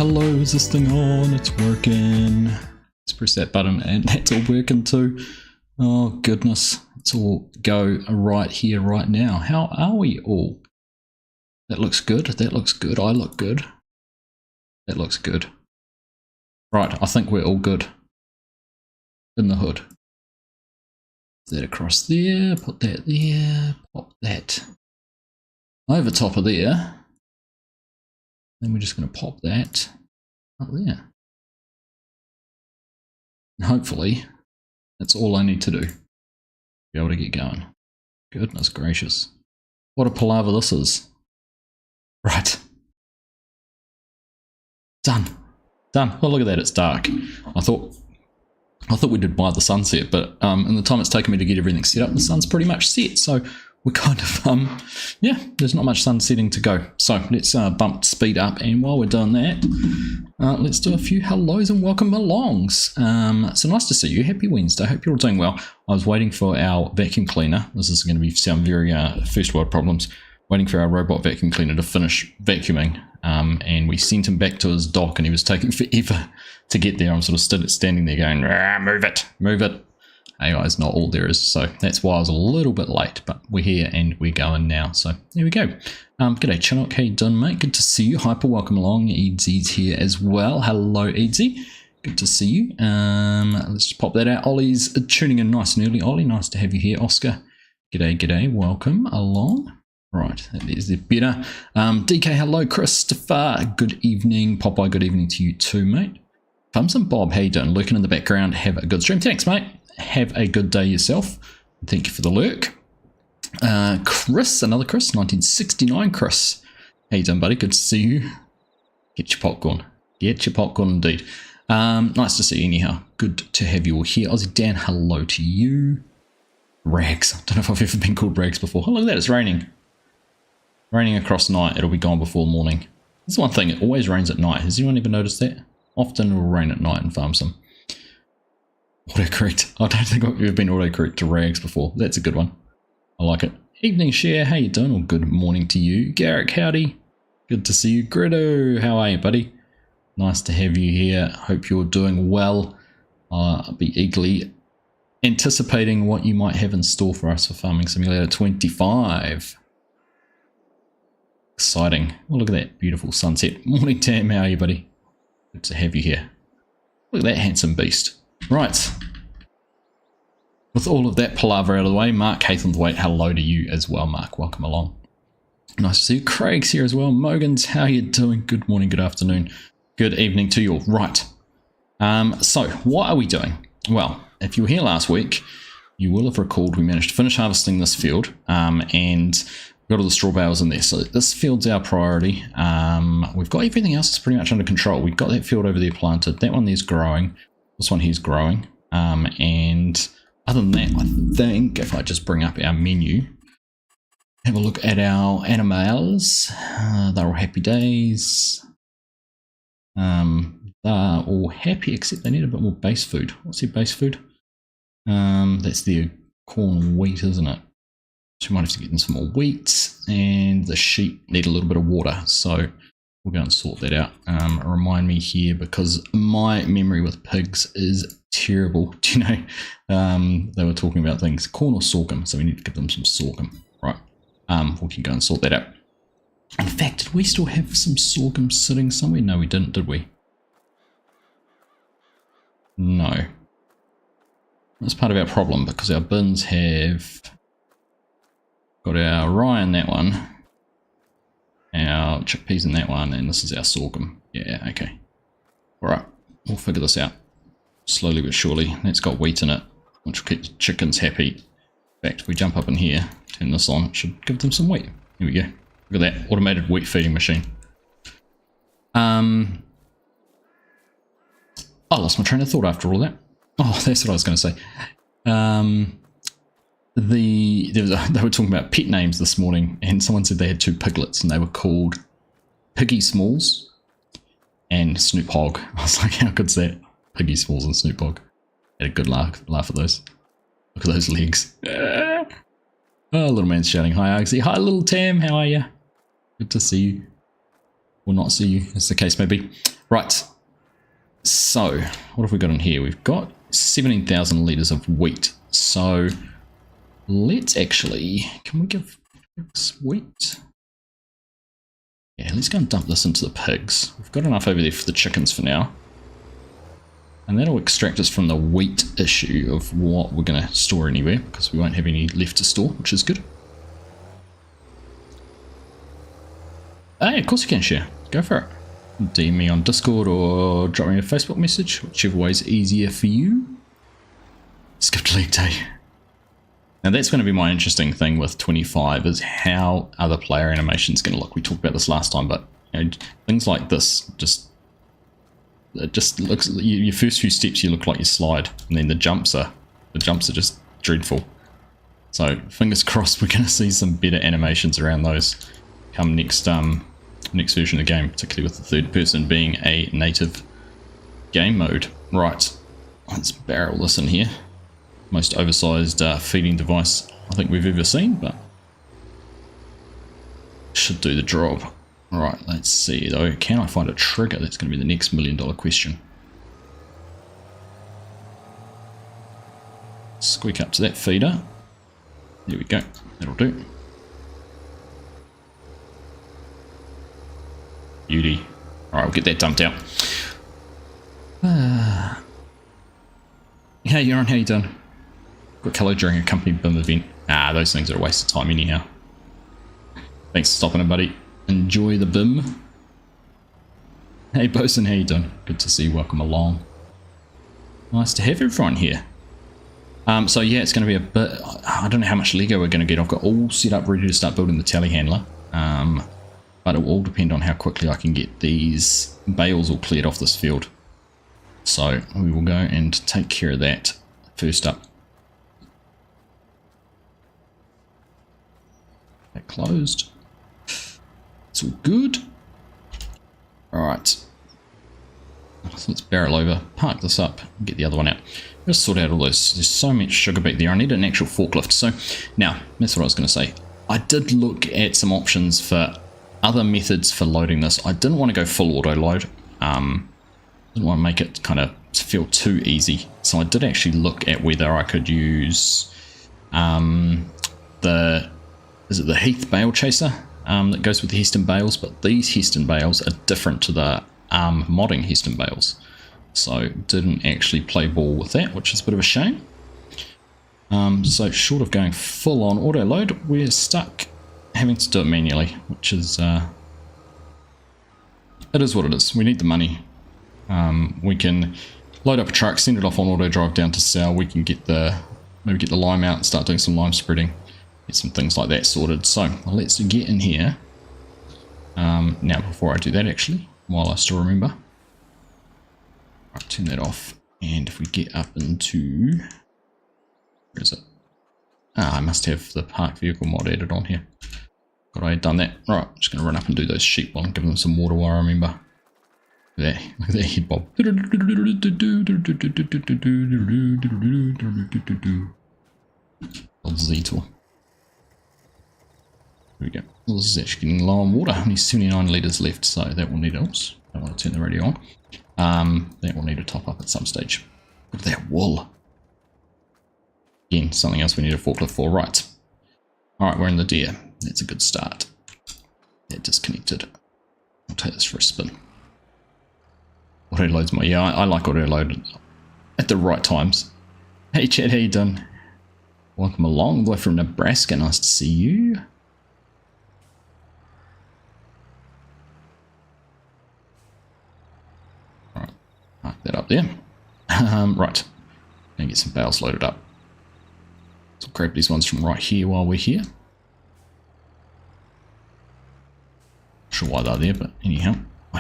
Hello, is this thing on? It's working. Let's press that button and that's all working too. Oh goodness, let's all go right here, right now. How are we all? That looks good, that looks good, I look good. That looks good. Right, I think we're all good. In the hood. Put that across there, put that there, pop that over top of there. Then we're just going to pop that up there. And hopefully, that's all I need to do. Be able to get going. Goodness gracious. What a palaver this is. Right. Done. Done. Oh, look at that, it's dark. I thought we did by the sunset, but in the time it's taken me to get everything set up, the sun's pretty much set. So we're kind of, yeah, there's not much sun setting to go. So let's bump speed up, and while we're doing that, let's do a few hellos and welcome alongs. So nice to see you. Happy Wednesday. Hope you're all doing well. I was waiting for our vacuum cleaner. This is going to sound very first world problems. Waiting for our robot vacuum cleaner to finish vacuuming, and we sent him back to his dock, and he was taking forever to get there. I'm sort of standing there going, move it, move it. AI is not all there is, so that's why I was a little bit late, but we're here and we're going now, so there we go. G'day Chinook, how you doing, mate? Good to see you. Hyper, welcome along. Eadsy's here as well. Hello, Eadsy. Good to see you. Let's just pop that out. Ollie's tuning in nice and early. Ollie, nice to have you here. Oscar, g'day, g'day. Welcome along. Right, that is it better. DK, hello. Christopher, good evening. Popeye, good evening to you too, mate. Thumbs and Bob, how you doing? Lurking in the background. Have a good stream. Thanks, mate. Have a good day yourself. Thank you for the lurk. Chris, another Chris, 1969 Chris. How you doing, buddy? Good to see you. Get your popcorn. Get your popcorn indeed. Nice to see you anyhow. Good to have you all here. Aussie Dan, hello to you. Rags. I don't know if I've ever been called Rags before. Oh, look at that. It's raining. Raining across night. It'll be gone before morning. That's one thing. It always rains at night. Has anyone ever noticed that? Often it will rain at night in Farm Sim. Autocorrect. I don't think I've ever been autocorrect to Rags before. That's a good one. I like it. Evening Share, how you doing? Or good morning to you. Garrick, howdy. Good to see you. Gritto, how are you, buddy? Nice to have you here. Hope you're doing well. I'll be eagerly anticipating what you might have in store for us for Farming Simulator 25. Exciting. Oh, look at that beautiful sunset. Morning, Tam, how are you, buddy? Good to have you here. Look at that handsome beast. Right. With all of that palaver out of the way, Mark Haythornthwaite, hello to you as well, Mark. Welcome along. Nice to see you. Craig's here as well. Mogans, how you doing? Good morning, good afternoon, good evening to you all. Right. So what are we doing? Well, if you were here last week, you will have recalled we managed to finish harvesting this field, and got all the straw bales in there. So this field's our priority. We've got everything else is pretty much under control. We've got that field over there planted. That one there's growing. This one here's growing. And other than that, I think if I just bring up our menu, have a look at our animals. They're all happy days. They're all happy, except they need a bit more base food. What's their base food? That's their corn and wheat, isn't it? So we might have to get them some more wheat, and the sheep need a little bit of water. So we'll go and sort that out. Remind me here, because my memory with pigs is terrible. Do you know, they were talking about things, corn or sorghum, so we need to give them some sorghum. Right, we can go and sort that out. In fact, did we still have some sorghum sitting somewhere? No, we didn't, did we? No. That's part of our problem, because our bins have got our rye in that one, our chickpeas in that one, and this is our sorghum. Yeah, okay. Alright, we'll figure this out. Slowly but surely. That's got wheat in it, which will keep the chickens happy. In fact, if we jump up in here, turn this on, it should give them some wheat. Here we go. Look at that, automated wheat feeding machine. I lost my train of thought after all that. Oh, that's what I was going to say. They were talking about pet names this morning, and someone said they had two piglets, and they were called Piggy Smalls and Snoop Hogg. I was like, how good's that? Piggy Smalls and Snoop Hogg. Had a good laugh at those. Look at those legs. Oh, little man's shouting, hi Argsy. Hi little Tam, how are you? Good to see you. Or not see you, as the case may be. Right. So, what have we got in here? We've got 17,000 litres of wheat. So, let's actually... Can we give pigs wheat? Yeah, let's go and dump this into the pigs. We've got enough over there for the chickens for now. And that'll extract us from the wheat issue of what we're going to store anywhere, because we won't have any left to store, which is good. Hey, of course you can share. Go for it. DM me on Discord or drop me a Facebook message, whichever way is easier for you. Skipped leg day. Now that's going to be my interesting thing with 25 is how other player animation is going to look. We talked about this last time, but you know, things like this it just looks, your first few steps you look like you slide, and then the jumps are just dreadful. So fingers crossed we're going to see some better animations around those come next version of the game, particularly with the third person being a native game mode. Right, let's barrel this in here. Most oversized feeding device I think we've ever seen, but should do the job. Right, let's see though. Can I find a trigger? That's going to be the next $1 million question. Squeak up to that feeder. There we go. That'll do. Beauty. Alright, we'll get that dumped out. Hey, Yaron, how you doing? Got colour during a company BIM event. Those things are a waste of time anyhow. Thanks for stopping in, buddy. Enjoy the BIM. Hey, Bosun, how you doing? Good to see you. Welcome along. Nice to have everyone here. So yeah, it's going to be a bit... I don't know how much Lego we're going to get. I've got all set up ready to start building the telehandler. But it will all depend on how quickly I can get these bales all cleared off this field. So we will go and take care of that first up. That closed. It's all good. Alright. So let's barrel over, park this up, and get the other one out. Just sort out all this. There's so much sugar back there. I need an actual forklift. So now, that's what I was going to say. I did look at some options for other methods for loading this. I didn't want to go full auto load. Didn't want to make it kind of feel too easy. So I did actually look at whether I could use the Heath Bale Chaser that goes with the Heston Bales, but these Heston Bales are different to the modding Heston Bales. So didn't actually play ball with that, which is a bit of a shame. So short of going full on auto load, we're stuck having to do it manually, which is it is what it is. We need the money. We can load up a truck, send it off on auto drive down to Sal. We can get maybe get the lime out and start doing some lime spreading, get some things like that sorted. So let's get in here. Now before I do that, actually, while I still remember, right, turn that off. And if we get up into, where is it? I must have the park vehicle mod added on here. But I had done that. Right, I'm just going to run up and do those sheep while I'm giving them some water while I remember. Look at that head bob. Old Z-tool. Here we go. Well, this is actually getting low on water. Only 79 litres left, so that will need else. I don't want to turn the radio on. That will need a top up at some stage. Look at that wool. Again, something else we need a forklift for. Right. Alright, we're in the deer. That's a good start. That disconnected. I'll take this for a spin. Auto loads more. Yeah, I like auto load at the right times. Hey Chad, how you doing? Welcome along, boy from Nebraska. Nice to see you. Alright, park that up there. Right, gonna get some bales loaded up. So I'll grab these ones from right here while we're here. Not sure why they're there, but anyhow, maybe I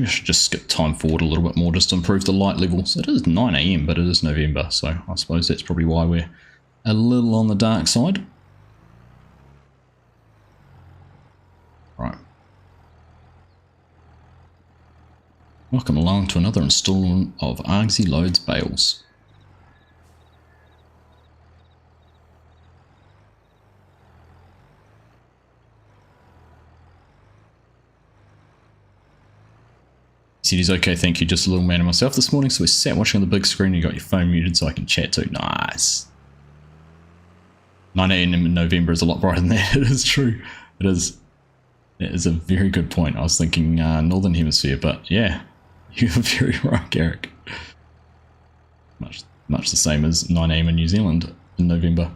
should just skip time forward a little bit more just to improve the light levels. It is 9 AM, but it is November, so I suppose that's probably why we're a little on the dark side. Right. Welcome along to another installment of Argsy Loads Bales. He said he's okay, thank you, just a little man of myself this morning, so we sat watching on the big screen. You got your phone muted so I can chat too. Nice. 9 AM in November is a lot brighter than that. It is true. It is. It is a very good point. I was thinking Northern Hemisphere, but yeah, you're very right, Garrick. Much the same as 9 AM in New Zealand in November.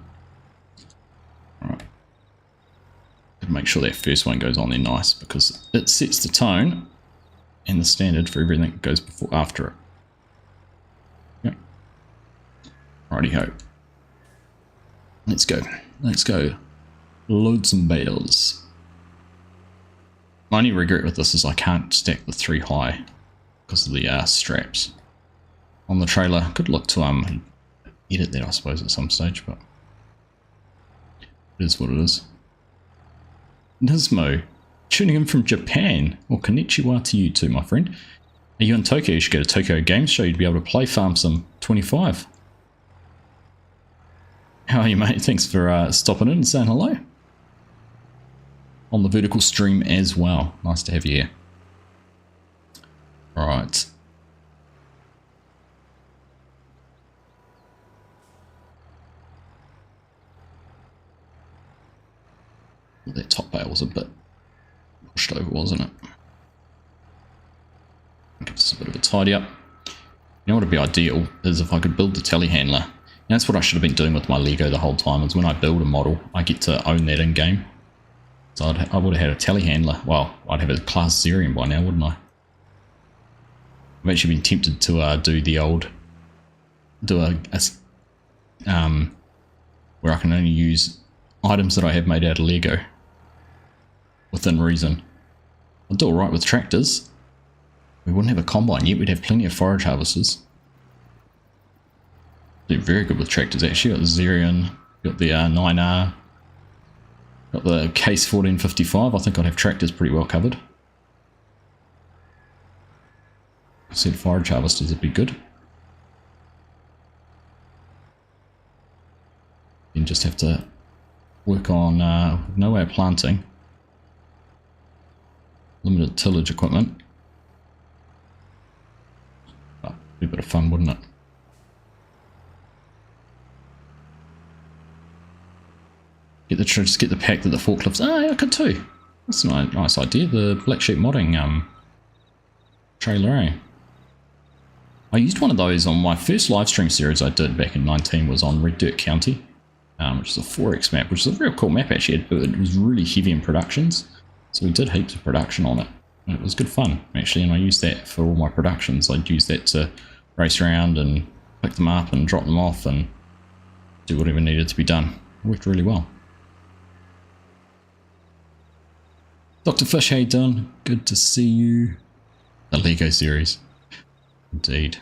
Alright. Make sure that first one goes on there nice, because it sets the tone and the standard for everything that goes after it. Yep. Righty-ho. Let's go. Let's go. Load some bales. My only regret with this is I can't stack the 3 high because of the straps on the trailer. Could look to edit that, I suppose, at some stage, but it is what it is. Nismo, tuning in from Japan. Well, konnichiwa to you too, my friend. Are you in Tokyo? You should go to Tokyo Games Show. You'd be able to play Farm Sim 25. How are you, mate? Thanks for stopping in and saying hello. On the vertical stream as well. Nice to have you here. Alright. That top bale was a bit pushed over, wasn't it? Give this a bit of a tidy up. You know what would be ideal is if I could build the telehandler. And that's what I should have been doing with my Lego the whole time, is when I build a model, I get to own that in-game. So I would have had a telehandler. Well, I'd have a class Zerium by now, wouldn't I? I've actually been tempted to do the old... where I can only use items that I have made out of Lego. Within reason. I'll do alright with tractors. We wouldn't have a combine yet, we'd have plenty of forage harvesters. Do very good with tractors actually. Got the Zerion, got the 9R, got the Case 1455. I think I'd have tractors pretty well covered. I said forage harvesters would be good. You just have to work on no way of planting. Limited tillage equipment. Oh, be a bit of fun, wouldn't it? Just get the pack that the forklifts. Oh, yeah, I could too. That's a nice idea. The Black Sheep modding trailer, eh? I used one of those on my first live stream series I did back in 19. Was on Red Dirt County, which is a 4X map, which is a real cool map actually. It was really heavy in productions. So we did heaps of production on it, and it was good fun actually, and I used that for all my productions. I'd use that to race around and pick them up and drop them off and do whatever needed to be done. It worked really well. Dr. Fish, how you doing? Good to see you. The Lego series. Indeed.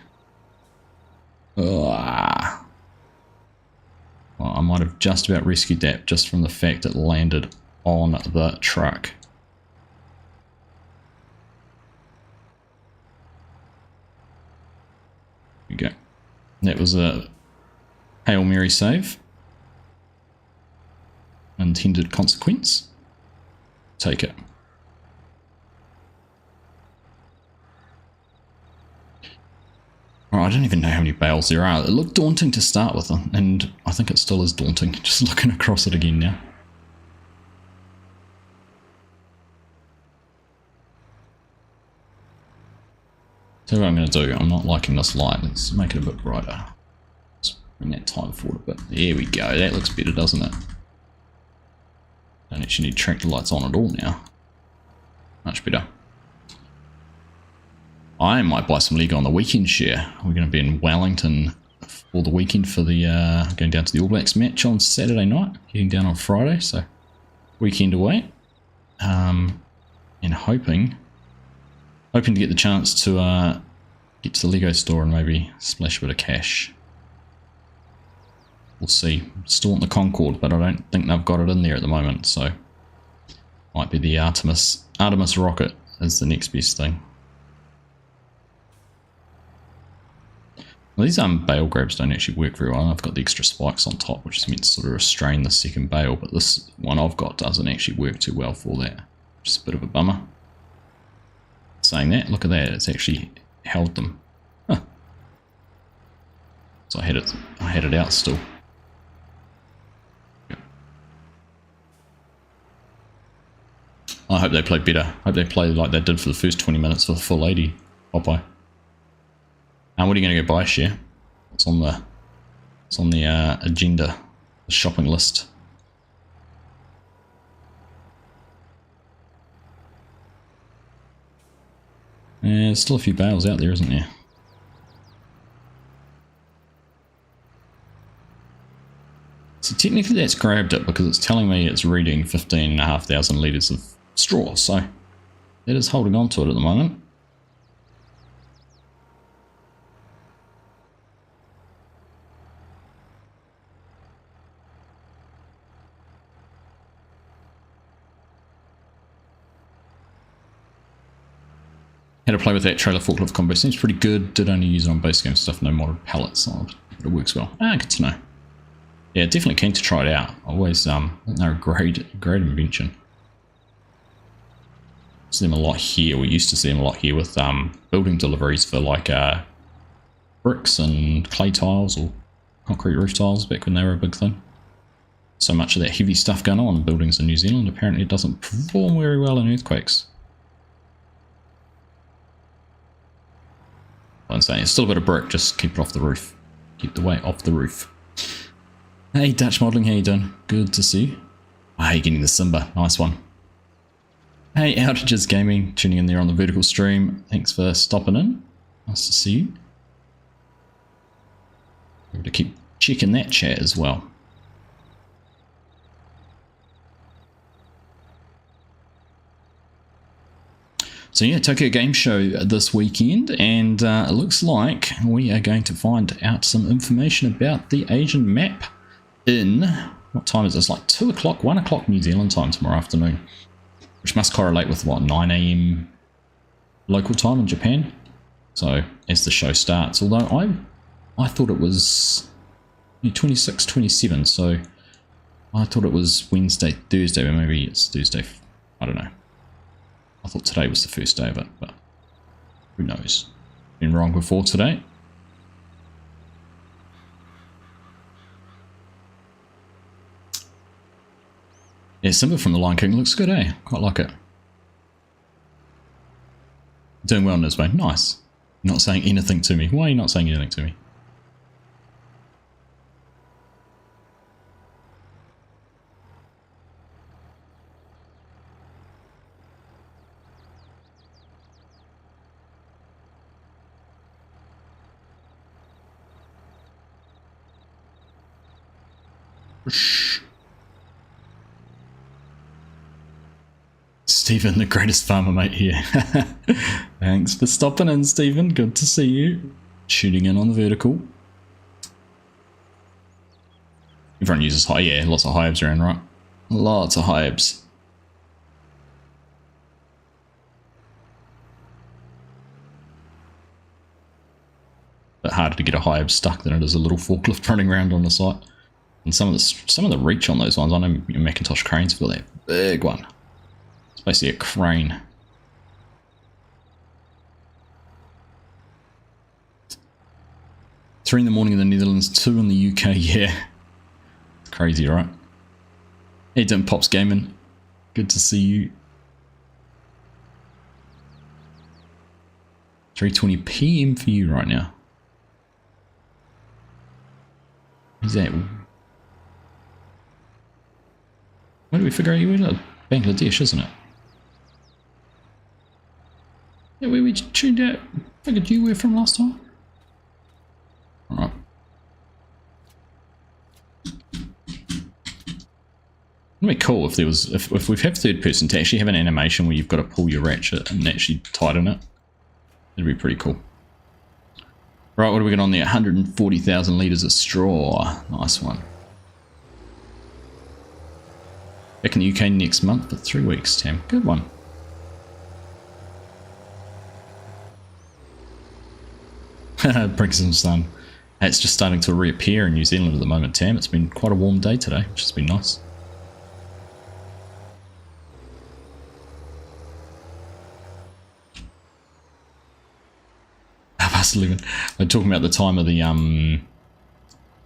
Well, I might have just about rescued that just from the fact it landed on the truck. There we go. That was a Hail Mary save. Intended consequence. Take it. Alright, I don't even know how many bales there are. It looked daunting to start with, and I think it still is daunting, just looking across it again now. So what I'm going to do, I'm not liking this light. Let's make it a bit brighter. Let's bring that time forward a bit. There we go, that looks better, doesn't it? Don't actually need tractor lights on at all now. Much better. I might buy some Lego on the weekend share. We're going to be in Wellington for the weekend for the going down to the All Blacks match on Saturday night, heading down on Friday, so weekend away. And hoping to get the chance to get to the Lego store and maybe splash a bit of cash. We'll see. Still want the Concorde, but I don't think they've got it in there at the moment, so might be the Artemis rocket is the next best thing. Well, these Bale grabs don't actually work very well. I've got the extra spikes on top, which is meant to sort of restrain the second bale, but this one I've got doesn't actually work too well for that. Just a bit of a bummer. Saying that, look at that, it's actually held them. Huh. So I had it out still. I hope they play better. I hope they play like they did for the first 20 minutes for the full 80 Popeye. And what are you going to go buy, Share? It's on the agenda, the shopping list. Yeah, there's still a few bales out there, isn't there? So technically that's grabbed it because it's telling me it's reading 15,500 litres of straw, so it is holding on to it at the moment. Had to play with that trailer forklift combo, seems pretty good. Did only use it on base game stuff, no modded pallets, but it works well. Good to know. Yeah, definitely keen to try it out. Always they're a great invention. See them a lot here. We used to see them a lot here with building deliveries for like bricks and clay tiles or concrete roof tiles back when they were a big thing. So much of that heavy stuff going on in buildings in New Zealand. Apparently it doesn't perform very well in earthquakes. I'm saying it's still a bit of brick, just keep it off the roof. Keep the weight off the roof. Hey Dutch Modelling, how you doing? Good to see you. Oh, you're getting the Simba, nice one. Hey Outages Gaming, tuning in there on the vertical stream. Thanks for stopping in. Nice to see you. Able to keep checking that chat as well. So yeah, Tokyo Game Show this weekend, and it looks like we are going to find out some information about the Asian map in, what time is this, like 2 o'clock, 1 o'clock New Zealand time tomorrow afternoon, which must correlate with what, 9 AM local time in Japan. So as the show starts, although I thought it was 26, 27, so I thought it was Wednesday, Thursday, but maybe it's Thursday, I don't know. I thought today was the first day of it, but who knows. Been wrong before today. Yeah, Simba from the Lion King looks good, eh? Quite like it. Doing well, Nisbane. Nice. Not saying anything to me. Why are you not saying anything to me? Stephen, the greatest farmer mate here. Thanks for stopping in, Stephen. Good to see you. Shooting in on the vertical. Everyone uses high, yeah, lots of hives around, right? Lots of hives. Bit harder to get a hive stuck than it is a little forklift running around on the site. And some of the reach on those ones, I know Macintosh cranes for that big one. It's basically a crane. Three in the morning in the Netherlands, 2 in the UK, yeah. It's crazy, right? Hey, Dim Pops Gaming. Good to see you. 3:20 PM for you right now. Is that? When did we figure out you were? Bangladesh, isn't it? Yeah, where we tuned out. Figured you were from last time. Alright. It'd be cool if there was, if we've had third person to actually have an animation where you've got to pull your ratchet and actually tighten it. It'd be pretty cool. Right, what do we got on there? 140,000 litres of straw. Nice one. Back in the UK next month for 3 weeks, Tam. Good one. Brixham sun. It's just starting to reappear in New Zealand at the moment, Tam. It's been quite a warm day today, which has been nice. past 11. I'm talking about the time of the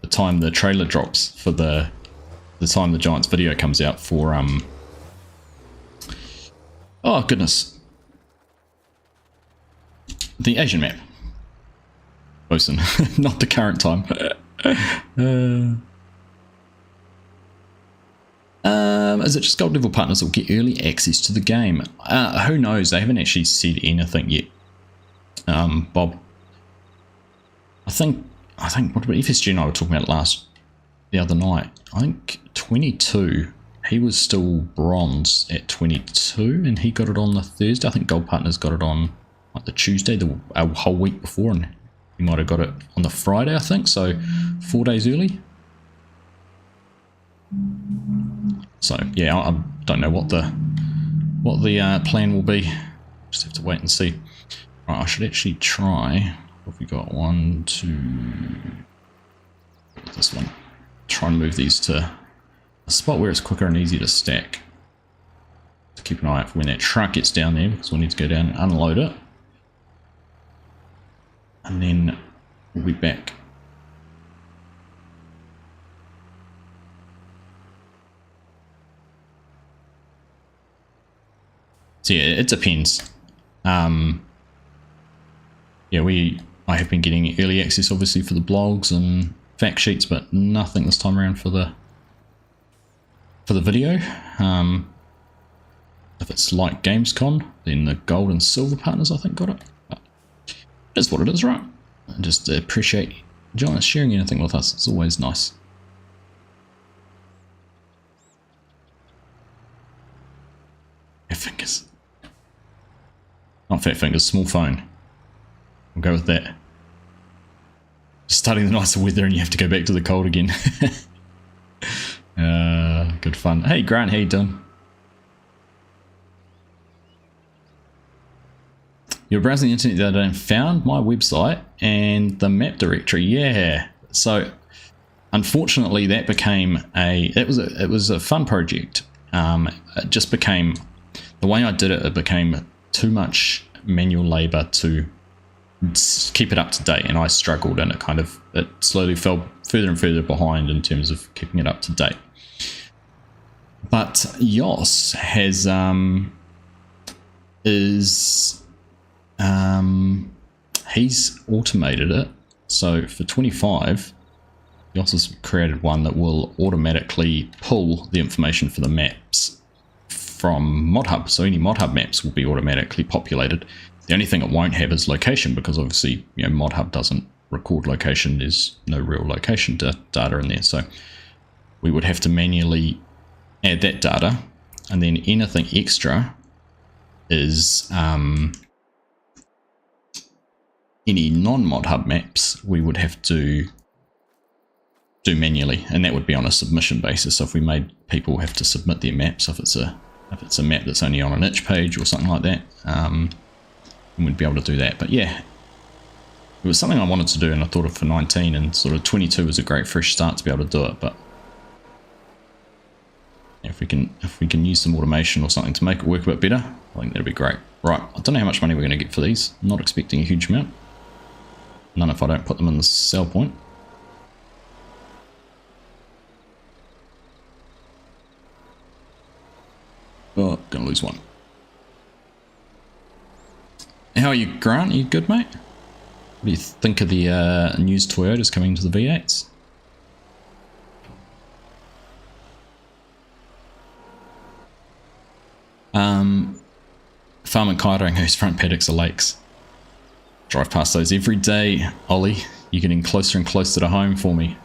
time the trailer drops for the time the Giants video comes out for oh goodness, the Asian map. Bosun, not the current time. Is it just gold level partners that will get early access to the game? Who knows? They haven't actually said anything yet. Bob, I think what about FSG and I were talking about it the other night. I think 22, he was still bronze at 22 and he got it on the Thursday. I think gold partners got it on like the Tuesday, a whole week before, and he might have got it on the Friday, I think, so 4 days early. So yeah, I don't know what the plan will be. Just have to wait and see. Right, I should actually try. What have we got? 1, 2. This one. Try and move these to a spot where it's quicker and easier to stack. To keep an eye out for when that truck gets down there, because we'll need to go down and unload it. And then we'll be back. So yeah, it depends. Yeah, I have been getting early access obviously for the blogs and fact sheets, but nothing this time around for the video. If it's like Gamescom, then the gold and silver partners I think got it. But it is what it is, right? I just appreciate Giants sharing anything with us. It's always nice. Fat fingers. Not fat fingers, small phone. We'll go with that. Just starting the nicer weather and you have to go back to the cold again. Good fun. Hey Grant, how you doing? You're browsing the internet the other day and found my website and the map directory. Yeah. So unfortunately that became it was a fun project. It just became, the way I did it, it became too much manual labor to keep it up to date, and I struggled, and it slowly fell further and further behind in terms of keeping it up to date. But Yos has he's automated it. So for 25, Yos has created one that will automatically pull the information for the maps from ModHub. So any ModHub maps will be automatically populated. The only thing it won't have is location, because obviously, you know, ModHub doesn't record location. There's no real location data in there. So we would have to manually add that data, and then anything extra is any non-ModHub maps we would have to do manually, and that would be on a submission basis. So if we made people have to submit their maps, if it's a map that's only on an itch page or something like that, we'd be able to do that. But yeah, it was something I wanted to do, and I thought of for 19, and sort of 22 was a great fresh start to be able to do it. But if we can use some automation or something to make it work a bit better, I think that'd be great. Right, I don't know how much money we're going to get for these. I'm not expecting a huge amount. None if I don't put them in the sell point. Oh, gonna lose one. How are you, Grant? Are you good, mate? What do you think of the news Toyota's coming to the V8s? Farm and Kairing, whose front paddocks are lakes. Drive past those every day, Ollie. You're getting closer and closer to home for me.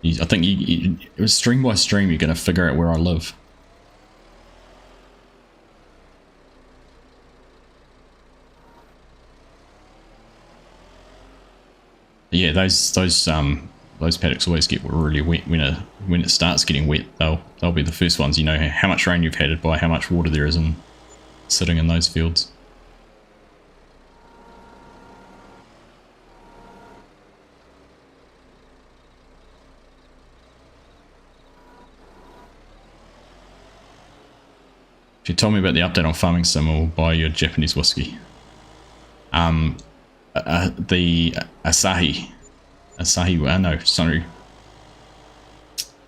I think it was stream by stream you're going to figure out where I live. Yeah, those paddocks always get really wet when it starts getting wet. They'll be the first ones. You know how much rain you've had by how much water there is sitting in those fields. If you tell me about the update on Farming Sim, I'll buy you a Japanese whiskey. The Asahi. No, sorry.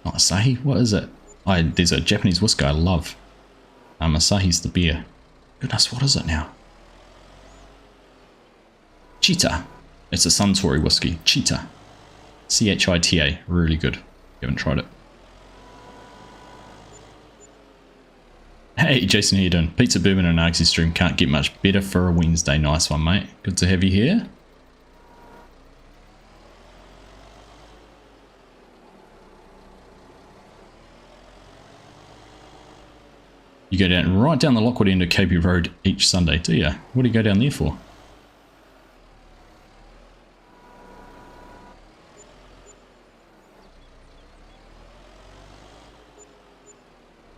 Not Asahi, what is it? There's a Japanese whiskey I love. Asahi's the beer. Goodness, what is it now? Cheetah. It's a Suntory whiskey. Cheetah. C-H-I-T-A. Really good. Haven't tried it. Hey, Jason, how you doing? Pizza Bourbon and Argsy stream can't get much better for a Wednesday. Nice one, mate. Good to have you here. You go down right down the Lockwood end of KB Road each Sunday, do you? What do you go down there for?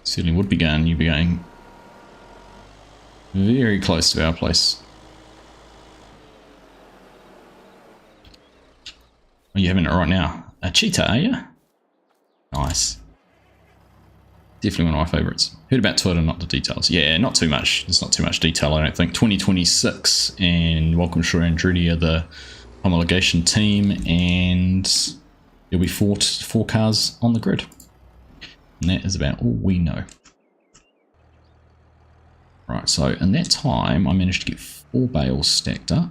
Certainly would be going. You'd be going very close to our place. Are you having it right now? A cheetah, are you? Nice. Definitely one of my favourites. Heard about Twitter, not the details. Yeah, not too much. There's not too much detail, I don't think. 2026 and Welcome Shore and Drudy are the homologation team, and there'll be four cars on the grid. And that is about all we know. Right, so in that time, I managed to get 4 bales stacked up.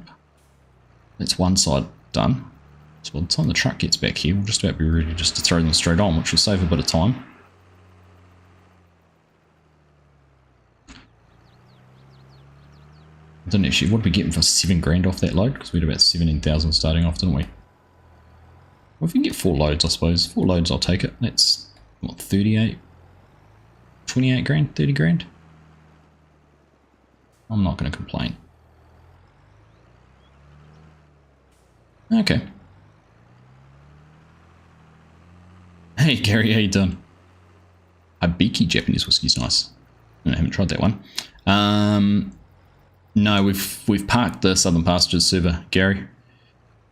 That's one side done. So by the time the truck gets back here, we'll just about be ready just to throw them straight on, which will save a bit of time. I don't actually, what did we get for 7 grand off that load? Because we had about 17,000 starting off, didn't we? Well, if we can get 4 loads, I suppose. 4 loads, I'll take it. That's, what, 38? 28 grand? 30 grand? I'm not going to complain. Okay. Hey, Gary, how you doing? Hibiki Japanese whiskey's nice. I haven't tried that one. No, we've parked the Southern Pastures server, Gary.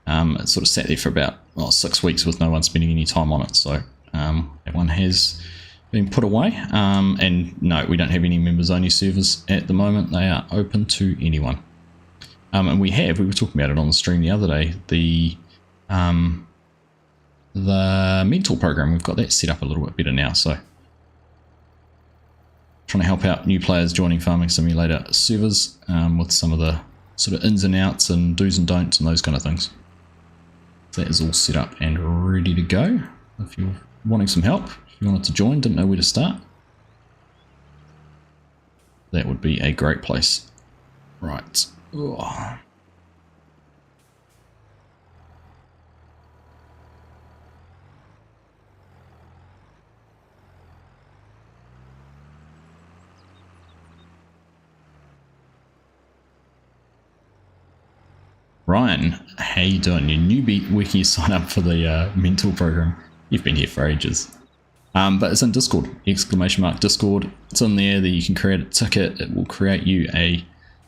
It sort of sat there for about 6 weeks with no one spending any time on it, so that one has been put away. And no, we don't have any members only servers at the moment. They are open to anyone. And we were talking about it on the stream the other day, the mentor program. We've got that set up a little bit better now, so trying to help out new players joining Farming Simulator servers with some of the sort of ins and outs and do's and don'ts and those kind of things. So that is all set up and ready to go. If you're wanting some help, if you wanted to join, didn't know where to start, that would be a great place. Right. Ugh. Ryan, how you doing? Your newbie, where can you sign up for the mentor program? You've been here for ages. But it's in Discord, ! Discord. It's in there that you can create a ticket. It will create you a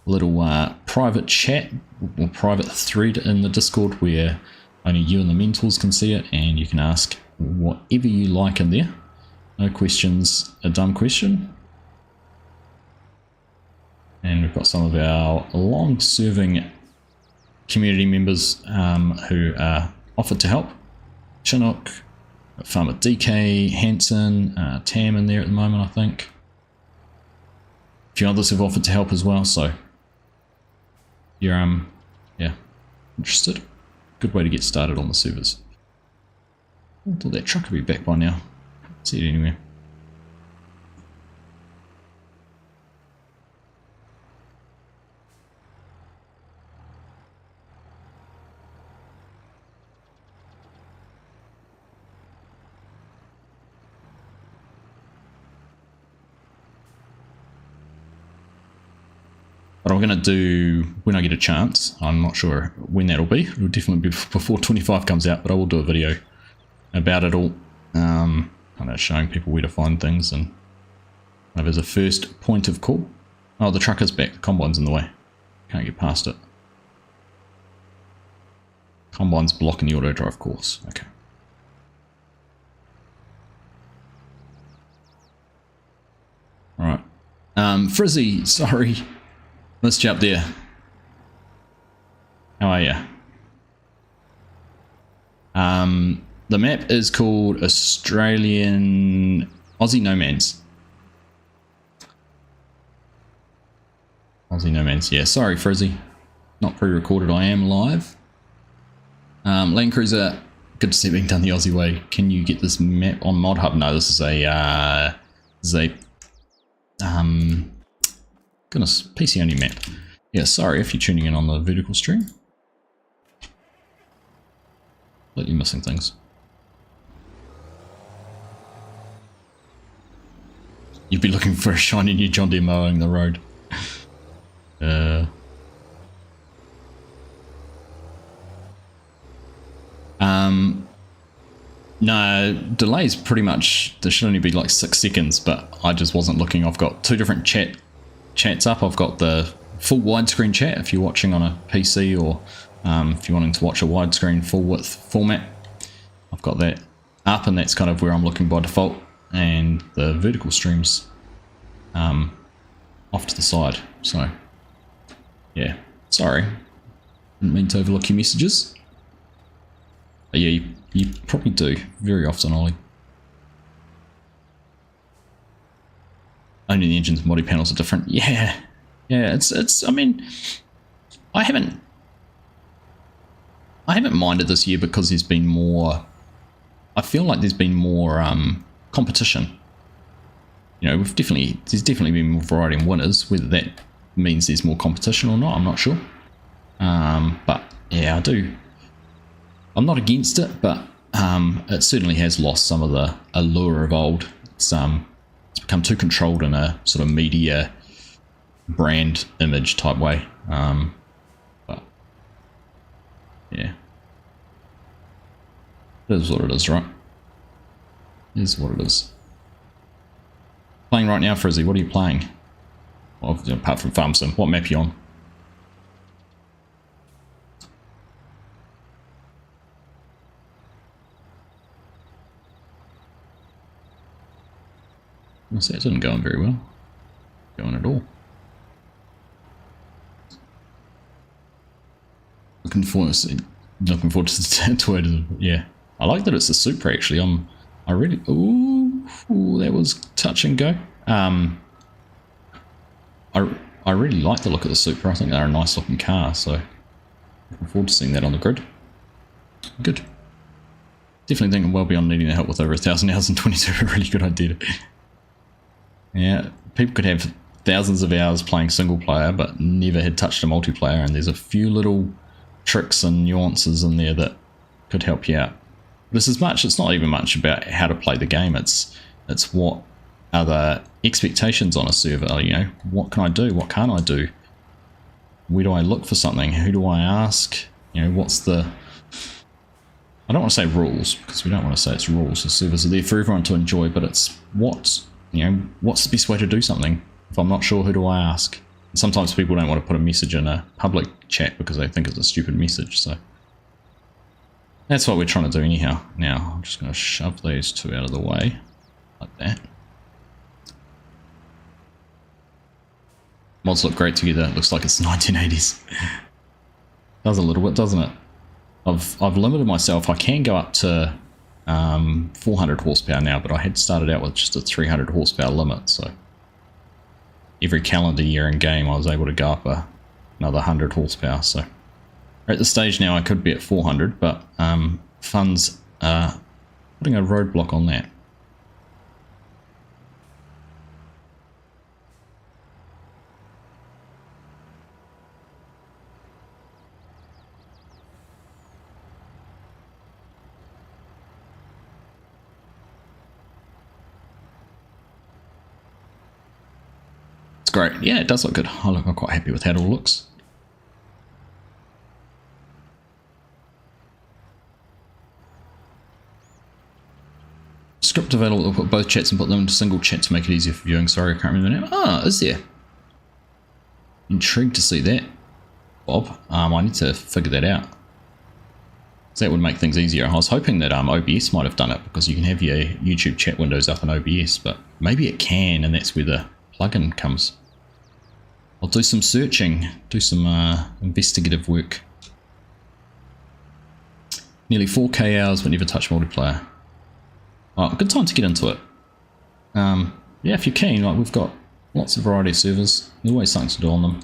little private chat or private thread in the Discord where only you and the mentors can see it, and you can ask whatever you like in there. No questions, a dumb question. And we've got some of our long-serving community members who are offered to help. Chinook, Farmer DK, Hanson, Tam in there at the moment, I think. A few others have offered to help as well, so you're yeah, interested? Good way to get started on the servers. I thought that truck would be back by now. Can't see it anywhere. What I'm going to do when I get a chance, I'm not sure when that'll be. It'll definitely be before 25 comes out, but I will do a video about it all. Kind of showing people where to find things and kind of as a first point of call. Oh, the truck is back. The combine's in the way. Can't get past it. Combine's blocking the auto drive course. Okay. Alright. Frizzy, sorry. Missed you up there. How are you? The map is called Australian Aussie No Man's. Aussie No Man's, yeah, sorry Frizzy. Not pre-recorded, I am live. Land Cruiser, good to see it being done the Aussie way. Can you get this map on Mod Hub? No, this is a goodness, PC only map. Yeah, sorry if you're tuning in on the vertical stream. Completely missing things. You'd be looking for a shiny new John Deere mowing the road. No, delays pretty much, there should only be like 6 seconds, but I just wasn't looking. I've got 2 different chats up. I've got the full widescreen chat if you're watching on a PC, or if you're wanting to watch a widescreen full width format. I've got that up, and that's kind of where I'm looking by default, and the vertical streams off to the side. So yeah, sorry, didn't mean to overlook your messages. But yeah, you probably do very often, Ollie. Only the engines and body panels are different. Yeah, it's. I mean, I haven't minded this year because there's been more. I feel like there's been more competition. You know, there's definitely been more variety in winners. Whether that means there's more competition or not, I'm not sure. But yeah, I do. I'm not against it, but it certainly has lost some of the allure of old. It's become too controlled in a sort of media brand image type way. But yeah, it is what it is, right? It is what it is. Playing right now, Frizzy. What are you playing? Well, apart from Farm Sim, what map are you on? That didn't go on very well. Going at all. Looking forward to the Toyota. Yeah, I like that it's a Supra. Actually, I really. Ooh, that was touch and go. I really like the look of the Supra. I think they're a nice looking car. So looking forward to seeing that on the grid. Good. Definitely think I'm well beyond needing the help with over 1,000 hours in 22. A really good idea. Yeah, people could have thousands of hours playing single player but never had touched a multiplayer, and there's a few little tricks and nuances in there that could help you out. But it's not even much about how to play the game, it's what are the expectations on a server. You know, what can I do, what can't I do, where do I look for something, who do I ask, you know, what's the, I don't want to say rules, because we don't want to say it's rules. The servers are there for everyone to enjoy, but it's what's the best way to do something. If I'm not sure, who do I ask? And sometimes people don't want to put a message in a public chat because they think it's a stupid message, so that's what we're trying to do anyhow. Now, I'm just going to shove these 2 out of the way, like that. Mods look great together. It looks like it's 1980s. Does a little bit, doesn't it? I've limited myself. I can go up to 400 horsepower now, but I had started out with just a 300 horsepower limit, so every calendar year in game I was able to go up another 100 horsepower. So we're at the stage now I could be at 400, but funds are putting a roadblock on that. Great. Yeah, it does look good. I'm quite happy with how it all looks. Script available. I'll put both chats and put them into single chat to make it easier for viewing. Sorry, I can't remember the name. Ah, is there? Intrigued to see that, Bob. I need to figure that out. So that would make things easier. I was hoping that OBS might have done it, because you can have your YouTube chat windows up in OBS, but maybe it can, and that's where the plugin comes. I'll do some searching, do some investigative work. Nearly 4k hours but never touch multiplayer. Oh, good time to get into it. Yeah, if you're keen, like we've got lots of variety of servers. There's always something to do on them.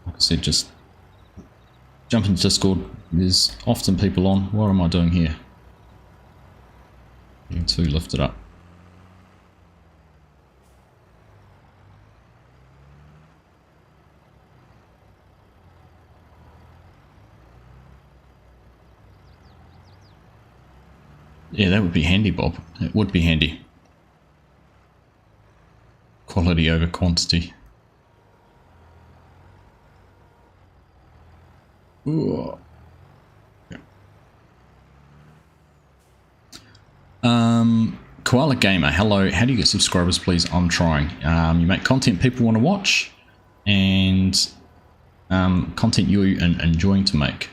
Like I said, just jump into Discord. There's often people on. What am I doing here? Getting too lifted up. Yeah, that would be handy, Bob. It would be handy. Quality over quantity. Ooh. Koala Gamer, hello. How do you get subscribers, please? I'm trying. You make content people want to watch, and content you're enjoying to make.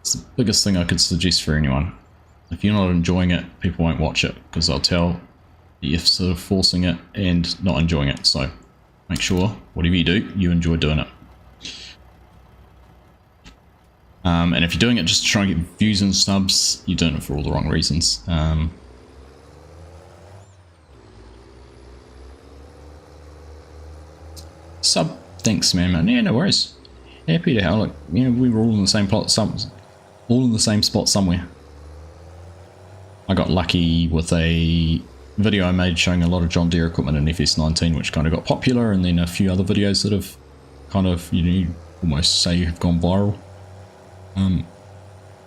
It's the biggest thing I could suggest for anyone. If you're not enjoying it, people won't watch it because they'll tell you're sort of forcing it and not enjoying it. So make sure whatever you do, you enjoy doing it. And if you're doing it just to try and get views and subs, you're doing it for all the wrong reasons. Sub, thanks, man. Yeah, no worries. Happy to help. Like, you know, we were all in the same plot, all in the same spot somewhere. I got lucky with a video I made showing a lot of John Deere equipment in FS19, which kind of got popular, and then a few other videos that have kind of, you know, you almost say have gone viral.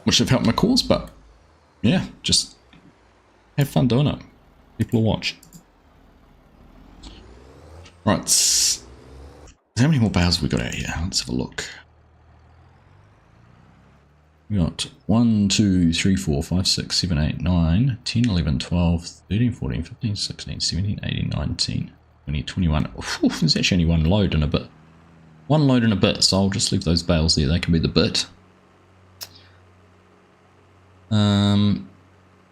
Which have helped my cause, but yeah, just have fun doing it. People will watch. Right, how many more bales have we got out here? Let's have a look. We got 1, 2, 3, 4, 5, 6, 7, 8, 9, 10, 11, 12, 13, 14, 15, 16, 17, 18, 19, 20, 21. Ooh, there's actually only one load and a bit. One load and a bit, so I'll just leave those bales there. They can be the bit.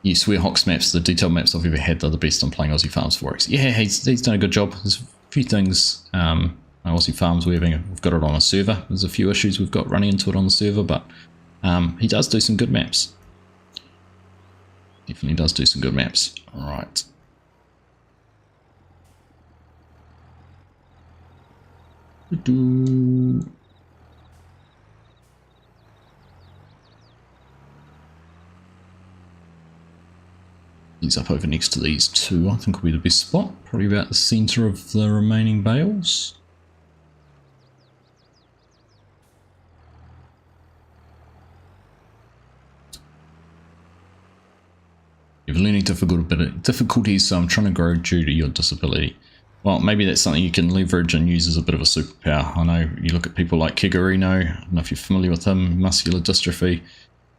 You swear Hawks maps, the detailed maps I've ever had, are the best on playing Aussie Farms 4X. Yeah, he's done a good job. There's a few things, Aussie Farms, we've got it on a server. There's a few issues we've got running into it on the server, but he does do some good maps. Definitely does do some good maps. Alright. He's up over next to these two. I think will be the best spot. Probably about the centre of the remaining bales. You have learning difficulties, so I'm trying to grow due to your disability. Well, maybe that's something you can leverage and use as a bit of a superpower. I know you look at people like Kigurino, I don't know if you're familiar with him, muscular dystrophy.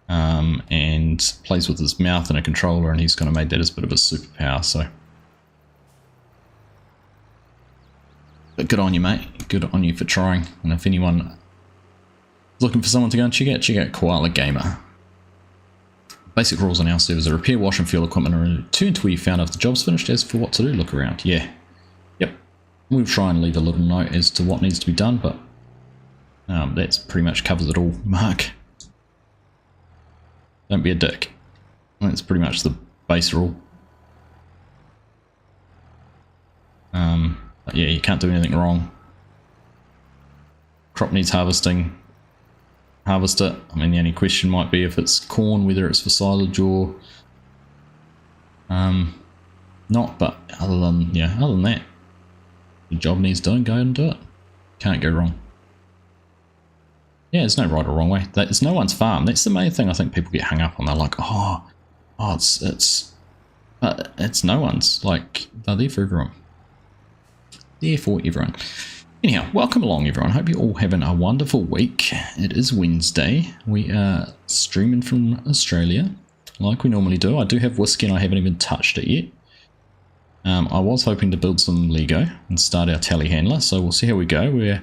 And plays with his mouth and a controller, and he's kind of made that as a bit of a superpower. So, but good on you, mate. Good on you for trying. And if anyone is looking for someone to go and check out Koala Gamer. Basic rules on our servers are repair, wash, and fuel equipment, and return to where you found after the job's finished. As for what to do, look around. Yeah, yep. We'll try and leave a little note as to what needs to be done, but that's pretty much covers it all. Mark. Don't be a dick. That's pretty much the base rule. But yeah, you can't do anything wrong. Crop needs harvesting. Harvest it. I mean, the only question might be if it's corn, whether it's for silage or not. But other than that, the job needs done. Go and do it. Can't go wrong. Yeah, there's no right or wrong way. It's no one's farm. That's the main thing I think people get hung up on. They're like, it's no one's. Like, they're there for everyone. There for everyone. Anyhow, welcome along, everyone. Hope you're all having a wonderful week. It is Wednesday. We are streaming from Australia, like we normally do. I do have whiskey and I haven't even touched it yet. I was hoping to build some Lego and start our telehandler, so we'll see how we go. We're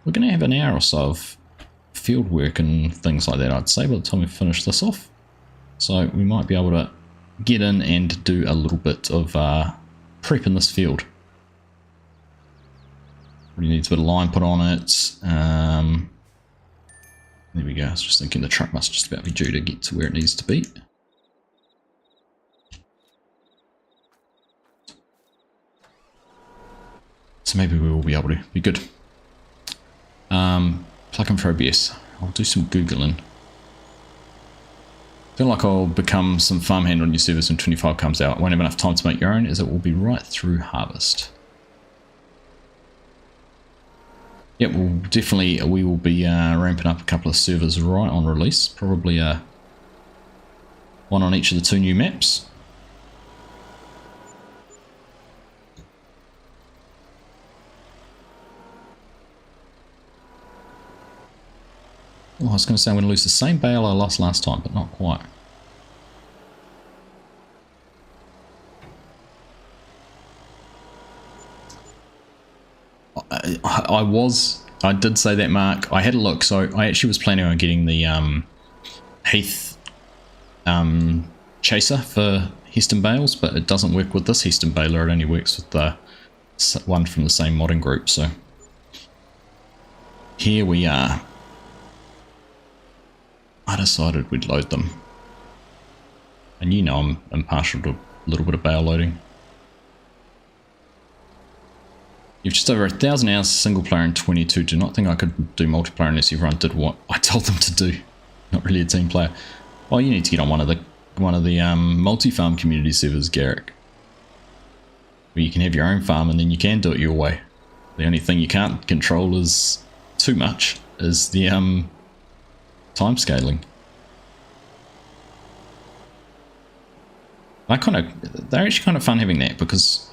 going to have an hour or so of field work and things like that, I'd say, by the time we finish this off. So we might be able to get in and do a little bit of prepping this field. Really needs a bit of line put on it. There we go. I was just thinking the truck must just about be due to get to where it needs to be. So maybe we will be able to be good. Plug in for OBS. I'll do some Googling. I feel like I'll become some farmhand on your service when 25 comes out. Won't have enough time to make your own, as it will be right through harvest. Yep, we'll definitely, we will be ramping up a couple of servers right on release. Probably one on each of the 2 new maps. Oh, I was going to say I'm going to lose the same bale I lost last time, but not quite. I did say that, Mark. I had a look, so I actually was planning on getting the Heath chaser for Heston Bales, but it doesn't work with this Heston baler. It only works with the one from the same modding group. So here we are. I decided we'd load them, and you know I'm impartial to a little bit of bale loading. You've just over 1,000 hours single player in 22. Do not think I could do multiplayer unless everyone did what I told them to do. Not really a team player. Well, you need to get on one of the multi-farm community servers, Garrick, where you can have your own farm and then you can do it your way. The only thing you can't control is too much is the time scaling. They're actually kind of fun having that, because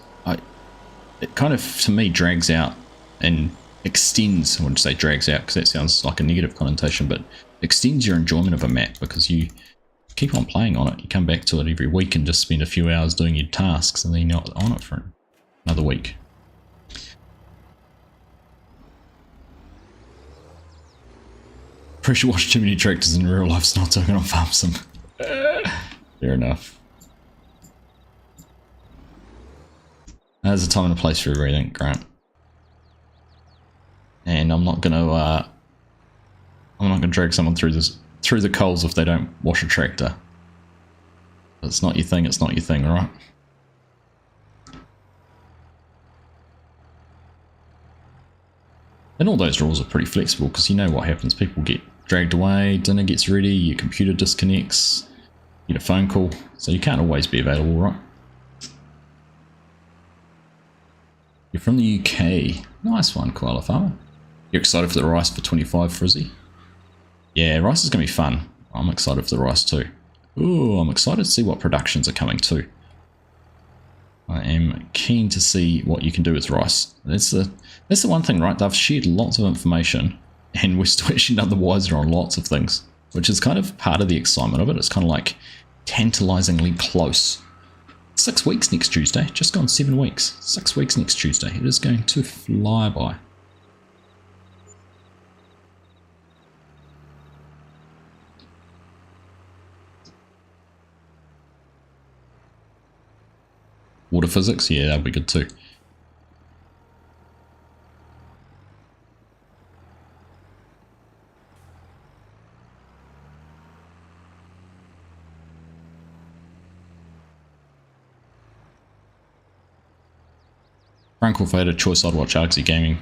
it kind of, to me, drags out and extends. I wouldn't say drags out because that sounds like a negative connotation, but extends your enjoyment of a map, because you keep on playing on it. You come back to it every week and just spend a few hours doing your tasks, and then you're not on it for another week. Pressure wash too many tractors in real life, so not talking on farm sim. Fair enough. There's a time and a place for everything, Grant. And I'm not gonna drag someone through the coals if they don't wash a tractor. If it's not your thing, it's not your thing, alright? And all those rules are pretty flexible, because you know what happens. People get dragged away, dinner gets ready, your computer disconnects, you get a phone call, so you can't always be available, right? You're from the UK. Nice one, Koala Farmer. You're excited for the rice for 25, Frizzy? Yeah, rice is going to be fun. I'm excited for the rice too. Ooh, I'm excited to see what productions are coming too. I am keen to see what you can do with rice. That's the one thing, right? They've shared lots of information, and we're still actually none the wiser on lots of things, which is kind of part of the excitement of it. It's kind of like tantalizingly close. 6 weeks next Tuesday. Just gone 7 weeks. 6 weeks next Tuesday. It is going to fly by. Water physics? Yeah, that'll be good too. Frank Wolf had a choice. I'd watch Argsy Gaming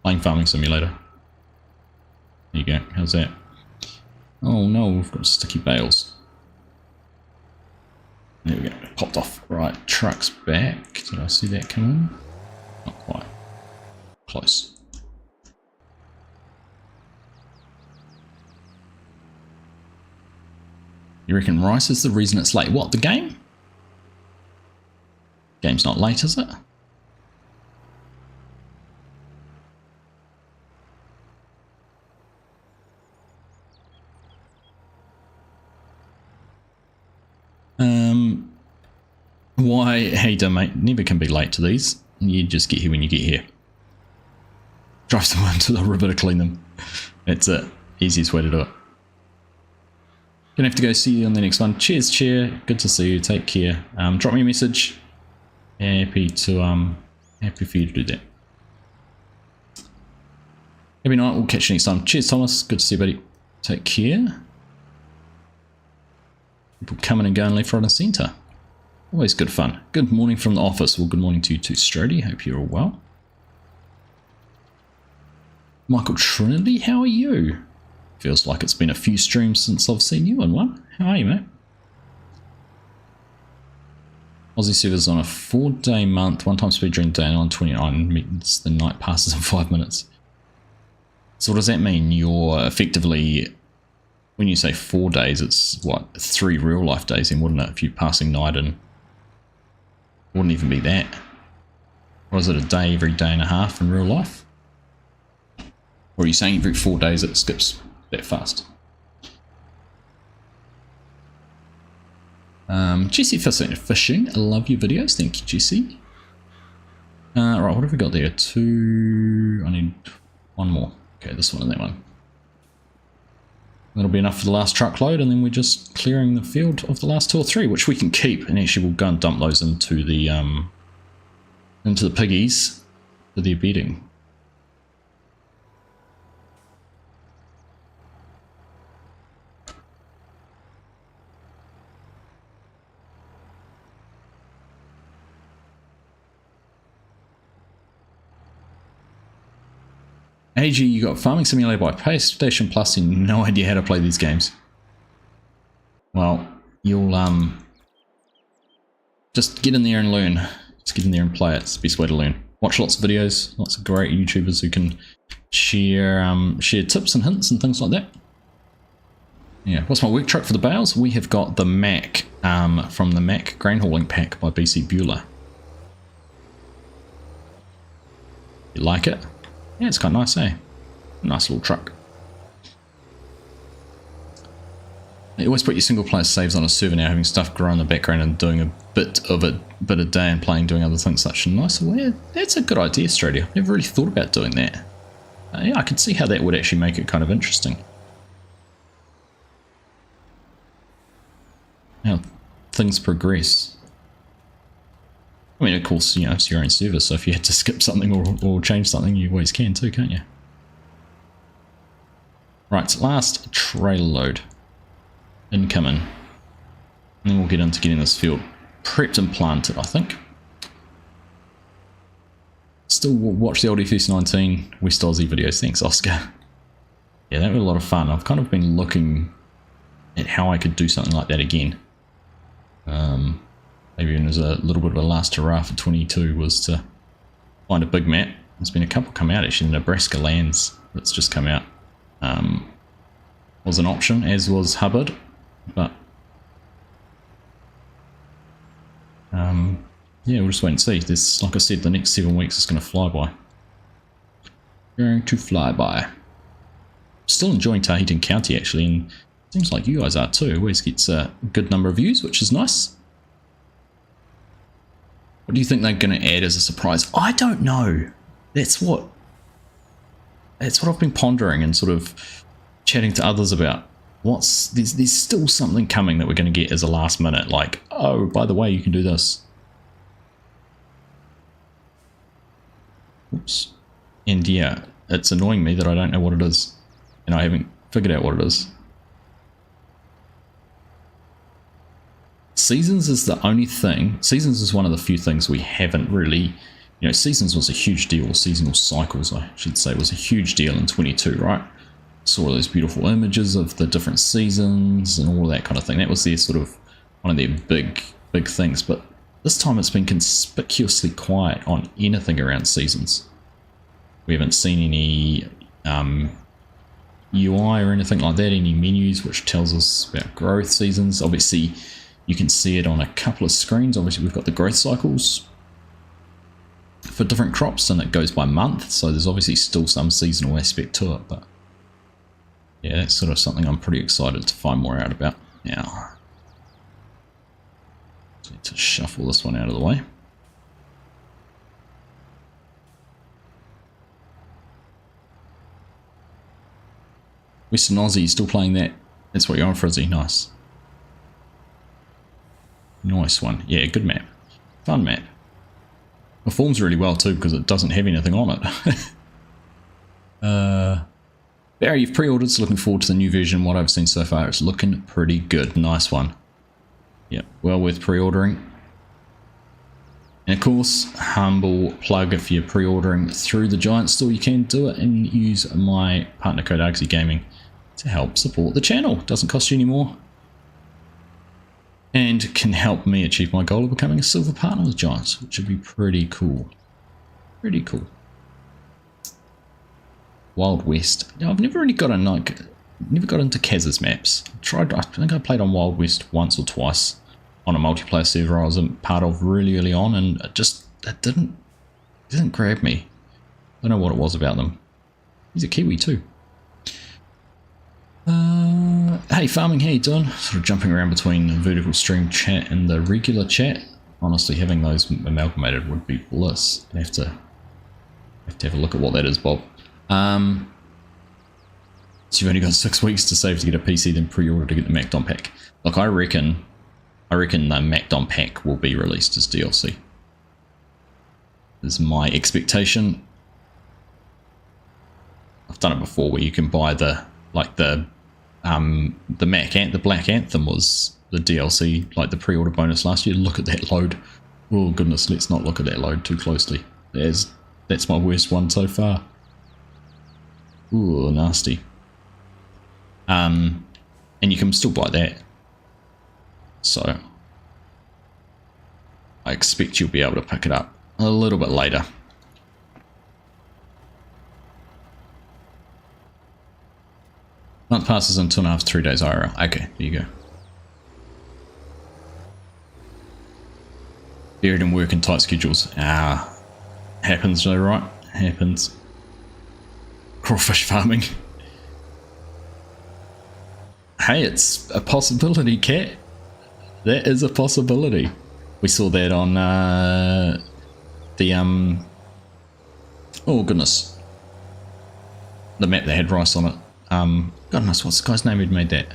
playing Farming Simulator. There you go. How's that? Oh no, we've got sticky bales. There we go. Popped off. Right, truck's back. Did I see that come in? Not quite. Close. You reckon rice is the reason it's late? What, the game? Game's not late, is it? Why? Hey, mate, never can be late to these. You just get here when you get here. Drive someone to the river to clean them. That's it. Easiest way to do it. Gonna have to go see you on the next one. Cheers, Chair. Good to see you. Take care. Drop me a message, Happy for you to do that. Happy night, we'll catch you next time. Cheers, Thomas. Good to see you, buddy. Take care. People coming and going left, right, and centre. Always good fun. Good morning from the office. Well, good morning to you too, Strody. Hope you're all well. Michael Trinity, how are you? Feels like it's been a few streams since I've seen you in one. How are you, mate? Aussie servers on a 4-day month, 1 time speed during day and on 29 means the night passes in 5 minutes. So what does that mean? You're effectively, when you say 4 days, it's what, 3 real life days then, wouldn't it? If you're passing night and wouldn't even be that. Or is it a day every day and a half in real life? Or are you saying every 4 days it skips that fast? Jesse Fishing, I love your videos. Thank you, Jesse. Right, what have we got there? 2. I need 1 more. Okay, this one and that one. That'll be enough for the last truckload, and then we're just clearing the field of the last 2 or 3, which we can keep, and actually we'll go and dump those into the piggies for their bedding. AG, you got Farming Simulator by PlayStation Plus and no idea how to play these games. Well, you'll just get in there and learn. Just get in there and play it. It's the best way to learn. Watch lots of videos, lots of great YouTubers who can share tips and hints and things like that. Yeah, what's my work truck for the bales? We have got the Mac from the Mac grain hauling pack by BC Bueller. You like it? Yeah, it's quite nice, eh? Nice little truck. You always put your single player saves on a server now, having stuff grow in the background and doing a bit a day and playing, doing other things such a nice way. That's a good idea, Australia. I've never really thought about doing that. Yeah, I could see how that would actually make it kind of interesting. How things progress. I mean, of course, you know, it's your own server, so if you had to skip something or change something, you always can too, can't you? Right, last trailer load. Incoming. And then we'll get into getting this field prepped and planted, I think. Still watch the old FS19 West Aussie videos. Thanks, Oscar. Yeah, that was a lot of fun. I've kind of been looking at how I could do something like that again. Maybe even as a little bit of a last hurrah for 22 was to find a big map. There's been a couple come out actually. Nebraska Lands that's just come out. Was an option, as was Hubbard, but yeah, we'll just wait and see. There's, like I said, the next 7 weeks is going to fly by. Going to fly by. Still enjoying Tahitian County actually, and seems like you guys are too. Always gets a good number of views, which is nice. What do you think they're going to add as a surprise? I don't know. That's what I've been pondering and sort of chatting to others about. There's still something coming that we're going to get as a last minute, like, oh, by the way, you can do this. Oops. And yeah, it's annoying me that I don't know what it is, and I haven't figured out what it is. Seasons is the only thing. Seasons is one of the few things we haven't really, you know, Seasons was a huge deal, or seasonal cycles I should say, was a huge deal in 22, right? Saw all those beautiful images of the different seasons and all that kind of thing. That was their sort of one of their big things, but this time it's been conspicuously quiet on anything around seasons. We haven't seen any UI or anything like that, any menus which tells us about growth seasons. Obviously you can see it on a couple of screens. Obviously we've got the growth cycles for different crops and it goes by month, so there's obviously still some seasonal aspect to it, but yeah, that's sort of something I'm pretty excited to find more out about. Now, need to shuffle this one out of the way. Western Aussie, still playing that? That's what you're on, Frizzy. Nice. Nice one. Yeah, good map. Fun map. Performs really well too because it doesn't have anything on it. Barry, you've pre-ordered, so looking forward to the new version. What I've seen so far, it's looking pretty good. Nice one. Yep, well worth pre-ordering. And of course, humble plug, if you're pre-ordering through the Giant Store, you can do it and use my partner code Argsy Gaming to help support the channel. Doesn't cost you any more. And can help me achieve my goal of becoming a silver partner with Giants, which would be pretty cool. Pretty cool. Wild West. Now, I've never really got never got into Kaz's maps. I think I played on Wild West once or twice on a multiplayer server I was a part of really early on, and it didn't grab me. I don't know what it was about them. He's a Kiwi too. Hey farming, how you doing? Sort of jumping around between the vertical stream chat and the regular chat. Honestly, having those amalgamated would be bliss. I have to have a look at what that is, Bob. So you've only got 6 weeks to save to get a PC, then pre-order to get the MacDom pack. Look, I reckon the MacDom pack will be released as DLC. Is my expectation. I've done it before where you can buy the Black Anthem was the DLC, like the pre-order bonus last year. Look at that load. Oh goodness, let's not look at that load too closely. That's my worst one so far. Ooh, nasty. And you can still buy that. So I expect you'll be able to pick it up a little bit later. Month passes in 2.5 to 3 days IRL. Okay, there you go. Buried in work and tight schedules. Happens though, right? Happens. Crawfish farming. Hey, it's a possibility, Cat. That is a possibility. We saw that on oh goodness, the map that had rice on it. Goodness, what's the guy's name who'd made that?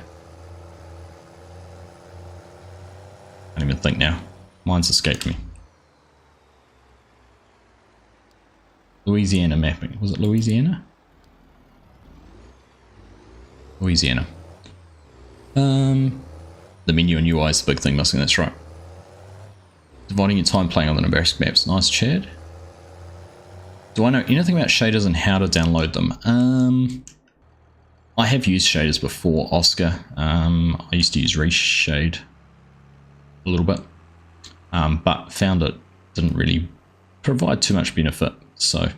I don't even think now. Mine's escaped me. Louisiana mapping. Was it Louisiana? Louisiana. The menu and UI is the big thing missing, that's right. Dividing your time playing on the numeric maps. Nice, Chad. Do I know anything about shaders and how to download them? I have used shaders before, Oscar. I used to use Reshade a little bit, but found it didn't really provide too much benefit, so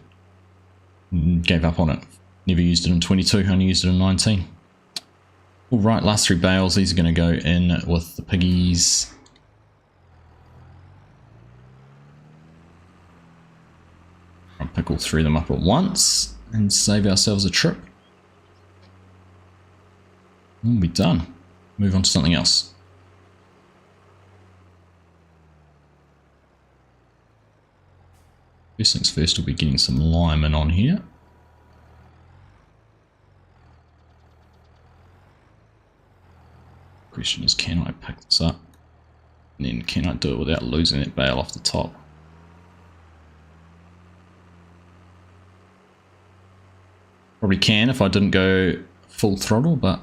gave up on it. Never used it in 22, only used it in 19. All right, last 3 bales. These are going to go in with the piggies. I'll pick all 3 of them up at once and save ourselves a trip. We'll be done. Move on to something else. First things first, we'll be getting some linemen on here. Question is, can I pick this up? And then can I do it without losing that bale off the top? Probably can if I didn't go full throttle, but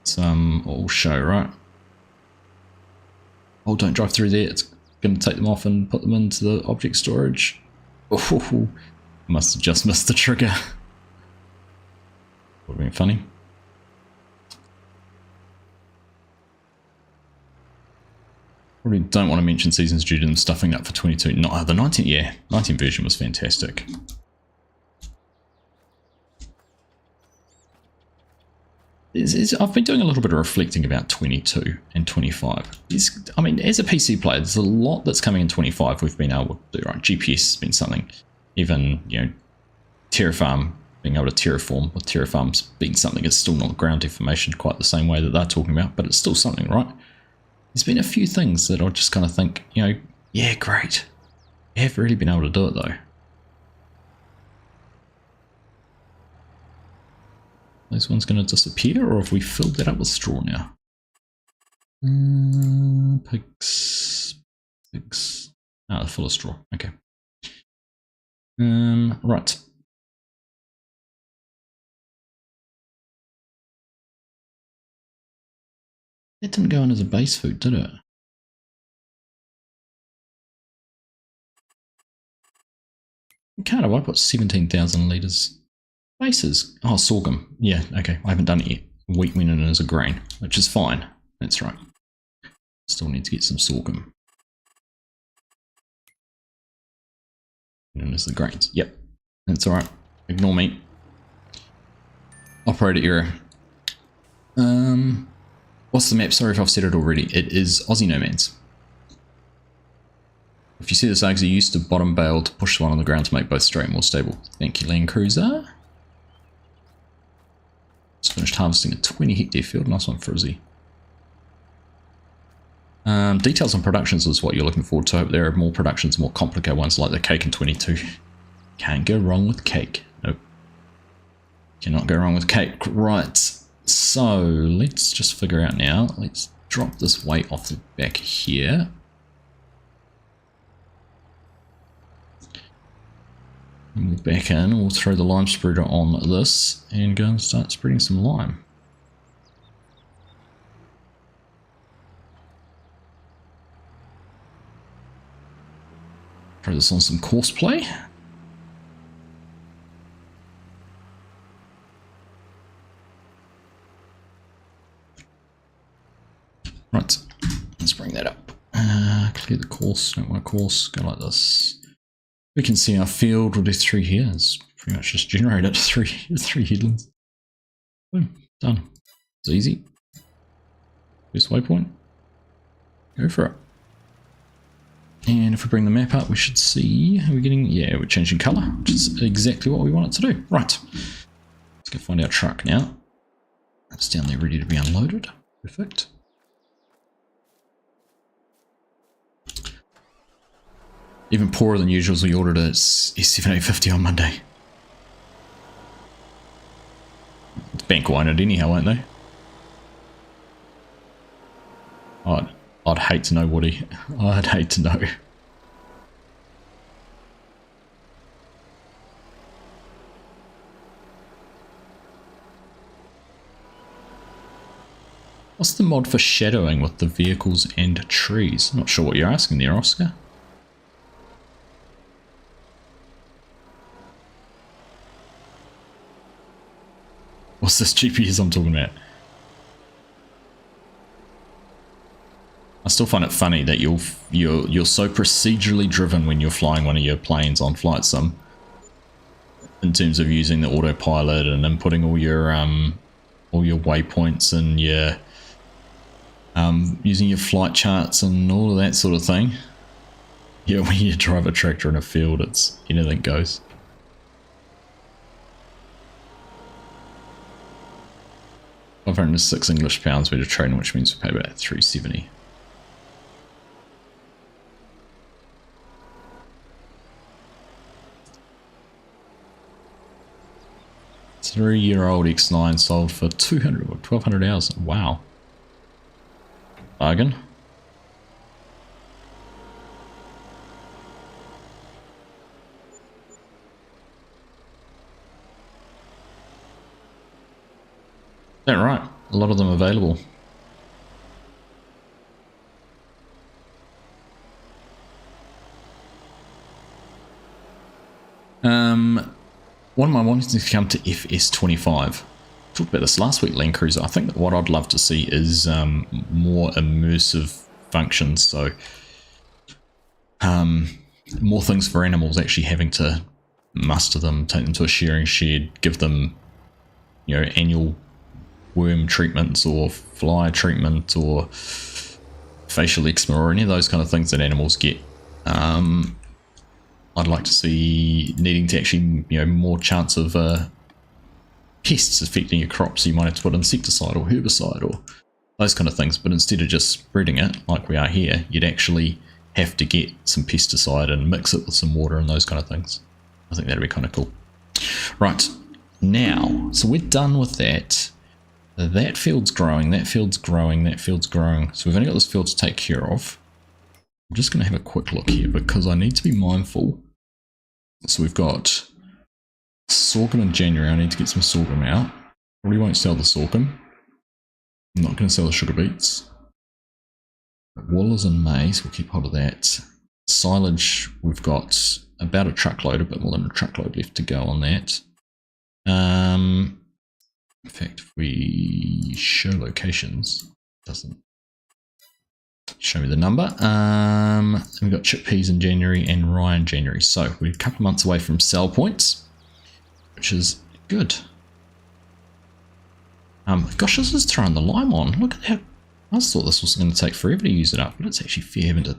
it's all show, right? Oh, don't drive through there. It's going to take them off and put them into the object storage. Oh, must have just missed the trigger. Would have been funny. Probably don't want to mention seasons due to them stuffing up for 22. No, the 19, yeah, 19 version was fantastic. I've been doing a little bit of reflecting about 22 and 25. I mean, as a PC player, there's a lot that's coming in 25 we've been able to do, right? GPS has been something. Even, you know, Terraform, being able to terraform with Terraform's been something. It's still not ground information quite the same way that they're talking about, but it's still something, right? There's been a few things that I just kind of think, you know, yeah, great. You have really been able to do it though. This one's going to disappear, or have we filled that up with straw now? Pigs. Pigs. Ah, they're full of straw. Okay. Right. That didn't go in as a base food, did it? Kind of. I put 17,000 litres. Bases. Oh, sorghum. Yeah, okay. I haven't done it yet. Wheat went in as a grain, which is fine. That's right. Still need to get some sorghum. And as the grains. Yep. That's alright. Ignore me. Operator error. What's the map? Sorry if I've said it already. It is Aussie Nomads. If you see this Argsy, you used to bottom bale to push the one on the ground to make both straight and more stable. Thank you, Land Cruiser. Just finished harvesting a 20 hectare field. Nice one, Frizzy. Details on productions is what you're looking forward to. I hope there are more productions, more complicated ones like the cake in 22. Can't go wrong with cake. Nope. Cannot go wrong with cake. Right. So let's just figure out now. Let's drop this weight off the back here. And we'll back in. We'll throw the lime spreader on this and go and start spreading some lime. Throw this on some course play. Right, let's bring that up. Clear the course, don't want a course, go like this. We can see our field, we'll do 3 here. It's pretty much just generated 3 headlands. Boom, done. It's easy. First waypoint. Go for it. And if we bring the map up, we should see, are we getting, yeah, we're changing colour, which is exactly what we want it to do. Right, let's go find our truck now. It's down there ready to be unloaded. Perfect. Even poorer than usual as we ordered a S7850 on Monday. It's bank winded anyhow, won't they? I'd hate to know, Woody. I'd hate to know. What's the mod for shadowing with the vehicles and trees? Not sure what you're asking there, Oscar. What's this GPS I'm talking about? I still find it funny that you're so procedurally driven when you're flying one of your planes on Flight Sim, in terms of using the autopilot and inputting all your waypoints and your using your flight charts and all of that sort of thing. Yeah, when you drive a tractor in a field, it's anything goes. £506 English pounds we to trade, which means we pay about $370. Three-year-old X9 sold for 200 or 1,200 hours. Wow. Bargain. Is that right? A lot of them available. One of my wanting to come to FS25. Talked about this last week, Land Cruiser. I think that what I'd love to see is more immersive functions. So more things for animals, actually having to muster them, take them to a shearing shed, give them, you know, annual worm treatments or fly treatment or facial eczema or any of those kind of things that animals get. I'd like to see needing to actually, you know, more chance of pests affecting your crops. So you might have to put insecticide or herbicide or those kind of things. But instead of just spreading it like we are here, you'd actually have to get some pesticide and mix it with some water and those kind of things. I think that'd be kind of cool. Right, now, so we're done with that. That field's growing, that field's growing, that field's growing. So we've only got this field to take care of. I'm just going to have a quick look here because I need to be mindful. So we've got sorghum in January. I need to get some sorghum out. Probably won't sell the sorghum. I'm not going to sell the sugar beets. Wool is in May, so we'll keep hold of that. Silage, we've got about a truckload, a bit more than a truckload left to go on that. In fact, if we show locations, it doesn't show me the number. We've got chickpeas in January and rye in January. So we're a couple of months away from sell points, which is good. Gosh, this is throwing the lime on. Look at how... I just thought this was going to take forever to use it up, but it's actually fair having to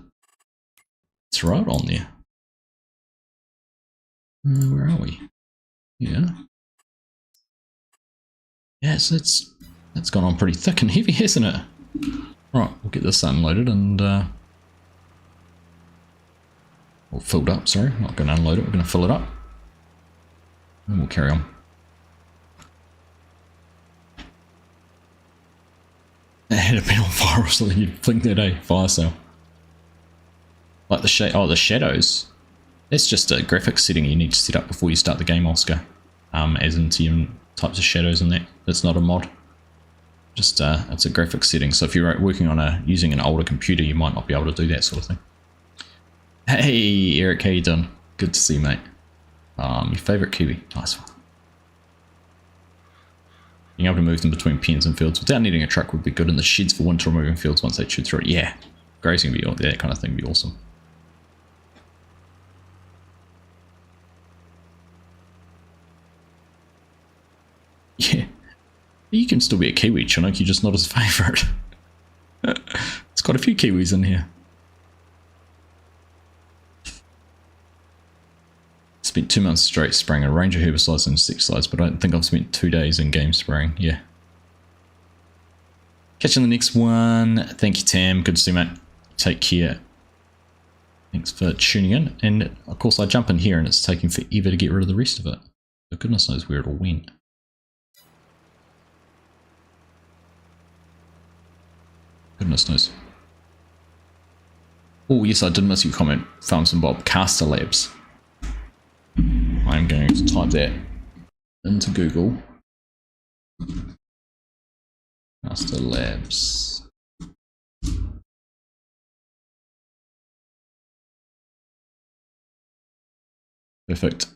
throw it on there. Where are we? Yeah. Yes, it's gone on pretty thick and heavy, hasn't it? Right, we'll get this unloaded and... or filled up, sorry. I'm not going to unload it, we're going to fill it up. And we'll carry on. Had it been on fire or something, you'd think that, eh? Fire sale. Like the shadows. That's just a graphics setting you need to set up before you start the game, Oscar. As into your types of shadows and that. That's not a mod. Just it's a graphics setting. So if you're working on using an older computer, you might not be able to do that sort of thing. Hey Eric, how you doing? Good to see you, mate. Your favourite Kiwi. Nice one. Being able to move them between pens and fields without needing a truck would be good, in the sheds for winter removing fields once they chew through it. Yeah, grazing would be, that kind of thing would be awesome. Yeah, you can still be a Kiwi, Chinook, you're just not his favourite. There's quite a few Kiwis in here. Spent 2 months straight spraying a range of herbicides and insecticides, but I don't think I've spent 2 days in game spraying. Yeah. Catching the next one. Thank you, Tam. Good to see you, mate. Take care. Thanks for tuning in. And of course, I jump in here and it's taking forever to get rid of the rest of it. But goodness knows where it all went. Goodness knows. Oh, yes, I did miss your comment. Farms and Bob. Caster Labs. I'm going to type that into Google. Caster Labs. Perfect.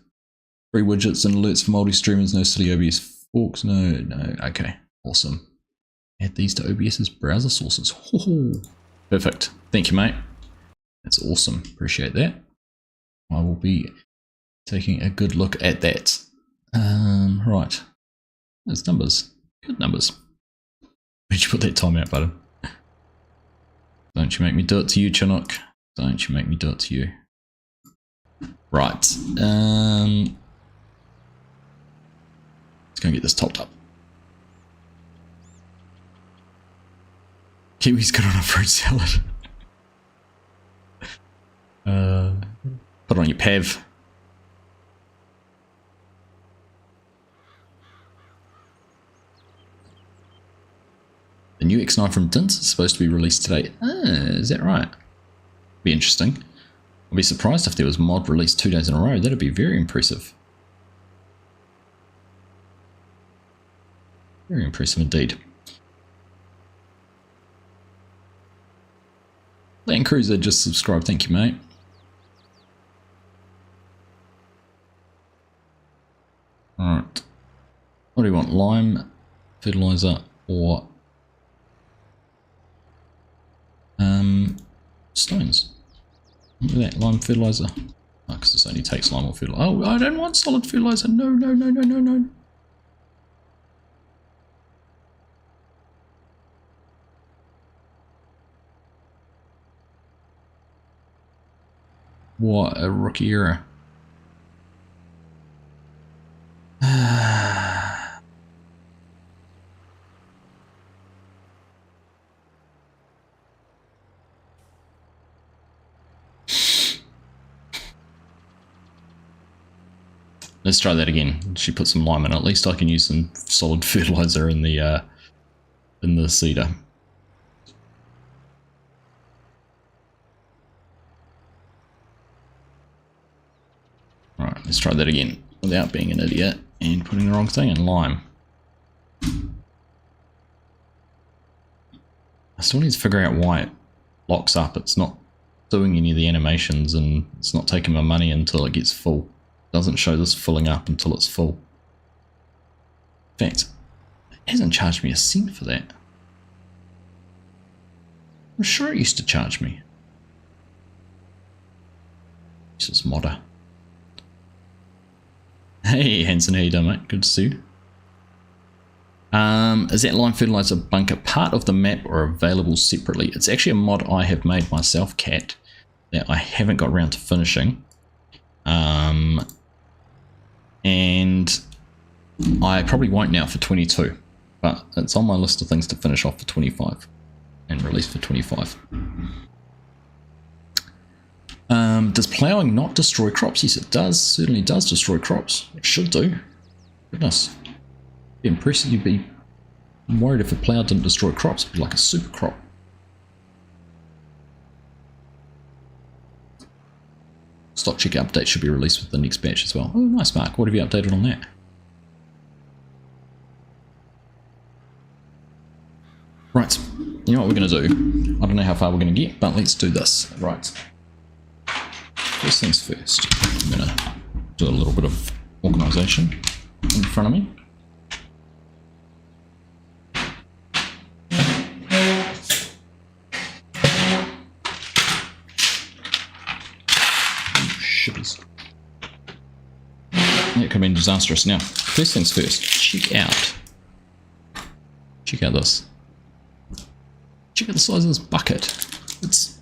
Free widgets and alerts for multi-streamers, no silly OBS forks, no, okay, awesome. Add these to OBS's browser sources. Perfect, thank you, mate. That's awesome, appreciate that. I will be taking a good look at that. Right, there's numbers, good numbers. Where'd you put that timeout button? Don't you make me do it to you, Chinook. Don't you make me do it to you. Right, let's go and get this topped up. Kiwi's good on a fruit salad. Put it on your pav. The new X9 from Dint is supposed to be released today. Is that right? Be interesting. I'd be surprised if there was mod released 2 days in a row. That'd be very impressive. Very impressive indeed. Land Cruiser just subscribed. Thank you, mate. Alright. What do you want? Lime, fertilizer, or stones? Look at that, lime fertilizer. Oh, because this only takes lime or fertilizer. Oh, I don't want solid fertilizer. No, no, no, no, no, no. What a rookie error. Let's try that again. She put some lime in. At least I can use some solid fertilizer in the cedar. Alright, let's try that again without being an idiot and putting the wrong thing in. Lime. I still need to figure out why it locks up. It's not doing any of the animations and it's not taking my money until it gets full. It doesn't show this filling up until it's full. In fact, it hasn't charged me a cent for that. I'm sure it used to charge me. This is modder. Hey Hanson, how you doing, mate? Good to see you. Is that lime fertilizer bunker part of the map or available separately? It's actually a mod I have made myself, Cat, that I haven't got around to finishing. And I probably won't now for 22, but it's on my list of things to finish off for 25 and release for 25. Does ploughing not destroy crops? Yes, it does. Certainly does destroy crops. It should do. Goodness. Be impressive. You'd be worried if a plough didn't destroy crops. It'd be like a super crop. Stock check update should be released with the next batch as well. Oh, nice, Mark. What have you updated on that? Right. You know what we're going to do? I don't know how far we're going to get, but let's do this. Right. First things first. I'm going to do a little bit of organisation in front of me. Shivers. That could have been disastrous. Now, first things first, check out this. Check out the size of this bucket. It's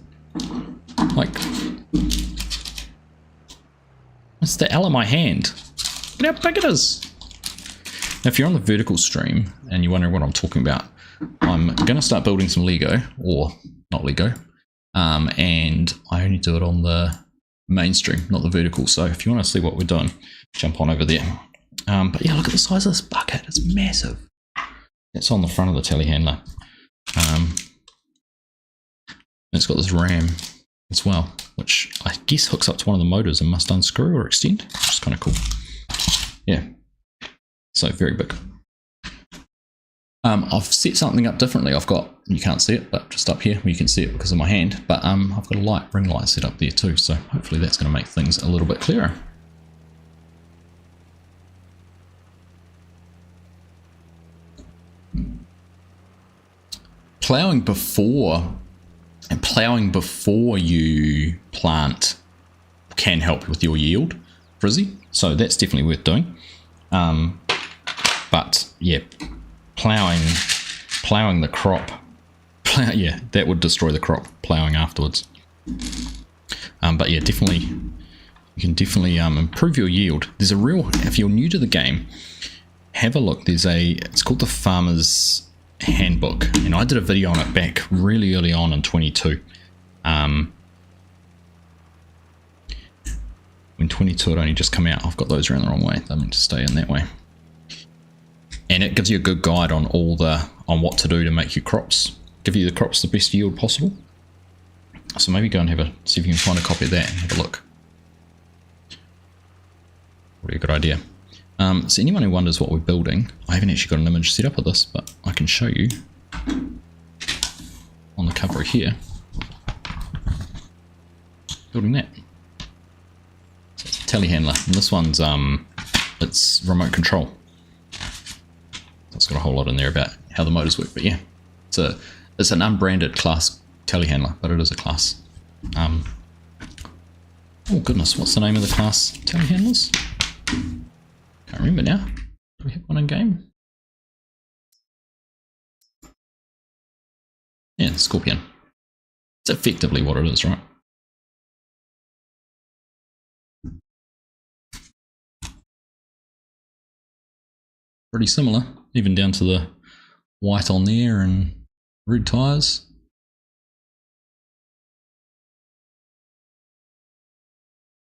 like, it's the L of my hand. Look how big it is. Now, if you're on the vertical stream and you're wondering what I'm talking about, I'm going to start building some Lego, or not Lego, and I only do it on the mainstream, not the vertical. So if you want to see what we're doing, jump on over there. But yeah, look at the size of this bucket. It's massive. It's on the front of the telehandler. It's got this ram as well, which I guess hooks up to one of the motors and must unscrew or extend, which is kind of cool. Yeah, so very big. I've set something up differently. I've got, you can't see it, but just up here you can see it because of my hand, but I've got a ring light set up there too, so hopefully that's going to make things a little bit clearer. Ploughing before you plant can help with your yield, Frizzy, so that's definitely worth doing. But yeah, ploughing the crop, yeah, that would destroy the crop, ploughing afterwards. But yeah, definitely, you can definitely improve your yield. There's a real, if you're new to the game, have a look. It's called the Farmer's Handbook, and I did a video on it back really early on in 22. When 22 had only just come out. I've got those around the wrong way. They meant to stay in that way. And it gives you a good guide on on what to do to make your crops, give you the crops the best yield possible. So maybe go and see if you can find a copy of that and have a look. Probably a good idea. So anyone who wonders what we're building, I haven't actually got an image set up of this, but I can show you on the cover here. Building that. So it's a telehandler, and this one's it's remote control. It's got a whole lot in there about how the motors work, but yeah, it's an unbranded class telehandler, but it is a class. Oh goodness, what's the name of the class telehandlers? Can't remember now. Do we have one in game? Yeah, Scorpion. It's effectively what it is, right? Pretty similar, even down to the white on there and red tyres.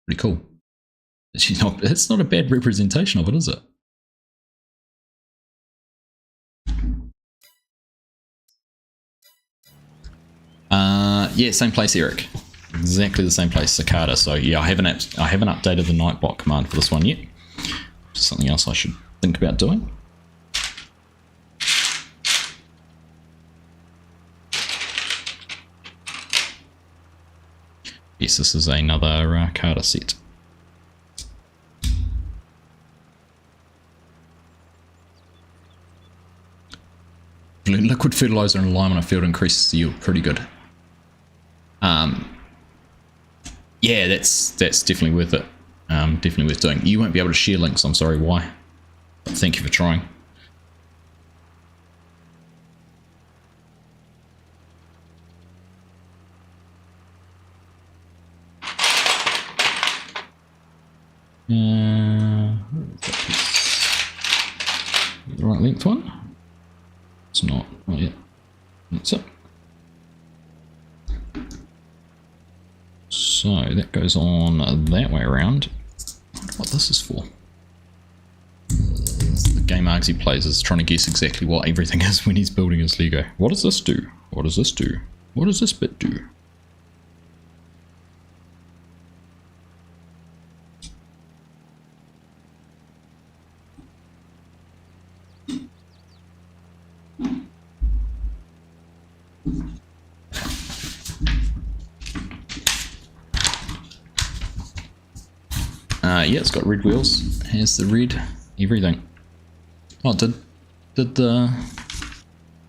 Pretty cool. It's not a bad representation of it, is it? Yeah, same place, Eric. Exactly the same place, cicada. So yeah, I haven't updated the Nightbot command for this one yet. Just something else I should think about doing. Yes, this is another Carter set. Liquid fertilizer and lime on a field increases the yield. Pretty good. Yeah, that's definitely worth it. Definitely worth doing. You won't be able to share links. I'm sorry, why? But thank you for trying. The right length one? It's not yet. That's it. So that goes on that way around. I wonder what this is for. The game Argsy plays is trying to guess exactly what everything is when he's building his Lego. What does this do? What does this do? What does this bit do? Yeah, it's got red wheels. Here's the red everything. Oh, did the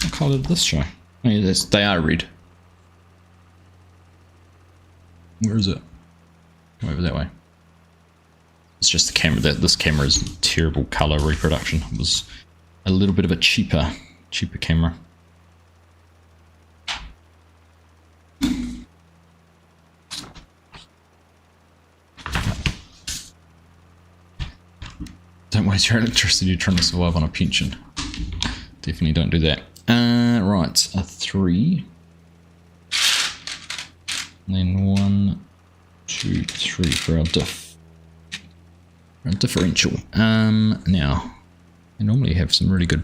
what colour did this show? Oh, yeah, they are red. Where is it? Go over that way. It's just the camera. This camera is terrible colour reproduction. It was a little bit of a cheaper camera. Don't waste your electricity trying to survive on a pension. Definitely don't do that. Right, a 3. And then 1, 2, 3 for our differential. Now, I normally have some really good.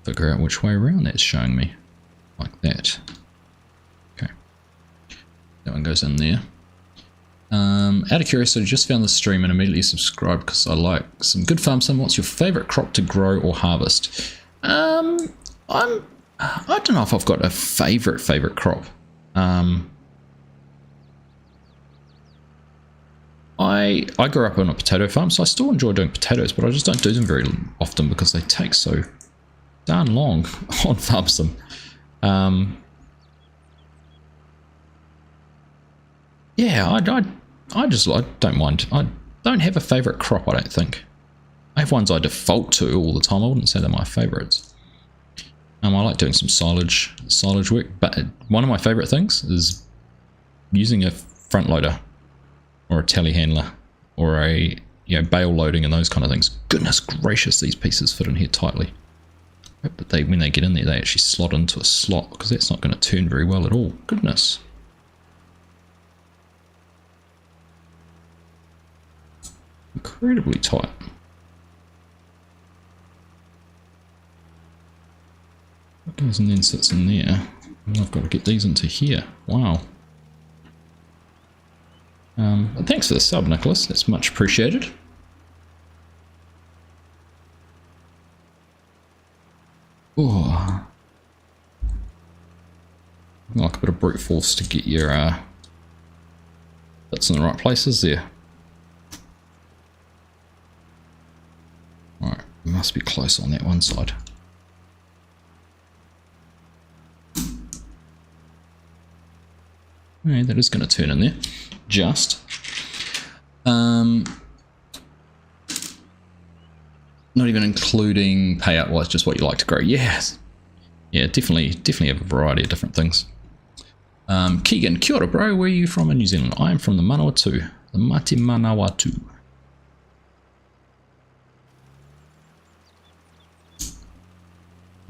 Figure out which way around that's showing me. Like that. Okay. That one goes in there. Out of curiosity, just found the stream and immediately subscribed because I like some good farm sim. What's your favourite crop to grow or harvest? I don't know if I've got a favourite crop. I grew up on a potato farm, so I still enjoy doing potatoes, but I just don't do them very often because they take so darn long on farm sim. Yeah, I don't mind. I don't have a favourite crop, I don't think. I have ones I default to all the time. I wouldn't say they're my favourites. I like doing some silage work, but one of my favourite things is using a front loader or a telehandler or a bale loading and those kind of things. Goodness gracious, these pieces fit in here tightly. I hope that when they get in there, they actually slot into a slot because that's not going to turn very well at all. Goodness. Incredibly tight. That goes and then sits in there. And I've got to get these into here. Wow. But thanks for the sub, Nicholas. That's much appreciated. Oh. Like a bit of brute force to get your bits in the right places there. Alright, we must be close on that one side. Okay, that is going to turn in there. Just. Not even including payout wise, just what you like to grow. Yes. Yeah, definitely have a variety of different things. Keegan, kia ora bro, where are you from in New Zealand? I am from the Manawatu. The Mati Manawatu.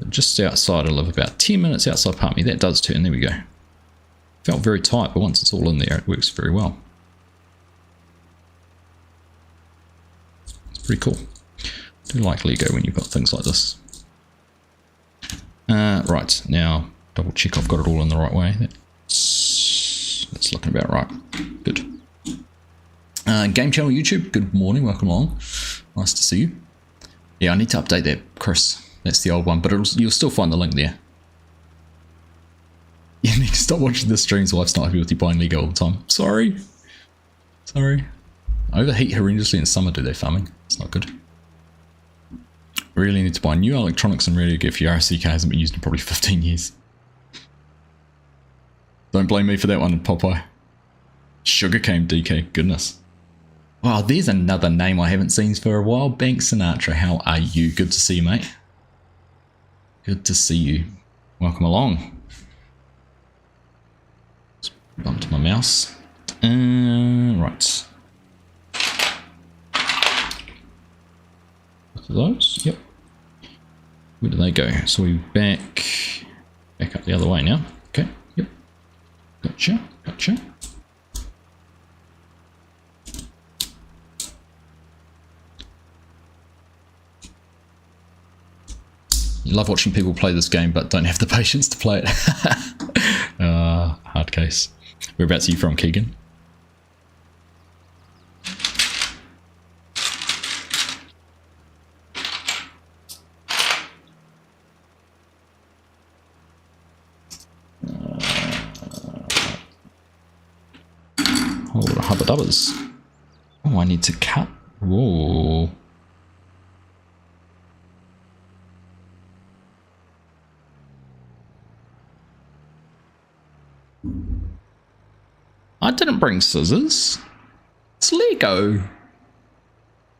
Just outside, I live about 10 minutes outside Palmy. That does turn, there we go. Felt very tight, but once it's all in there, it works very well. It's pretty cool. I do like Lego when you've got things like this. Right, now double check I've got it all in the right way. That's looking about right. Good. Game Channel YouTube, good morning, welcome along. Nice to see you. Yeah, I need to update that, Chris. That's the old one, but you'll still find the link there. You need to stop watching the streams while I'm not happy with you buying Lego all the time. Sorry. Sorry. I overheat horrendously in summer, do they, farming? It's not good. Really need to buy new electronics and radio gear for your RC car. Hasn't been used in probably 15 years. Don't blame me for that one, Popeye. Sugarcane DK, goodness. Wow, there's another name I haven't seen for a while. Bank Sinatra, how are you? Good to see you, mate. Good to see you. Welcome along. Let's bump to my mouse. Right. Both of those, yep. Where do they go? So we back up the other way now. Okay, yep. Gotcha, gotcha. You love watching people play this game, but don't have the patience to play it. Hard case. Whereabouts are you from, Keegan? Hubba dubbers. Oh, I need to cut. Whoa. I didn't bring scissors. It's Lego.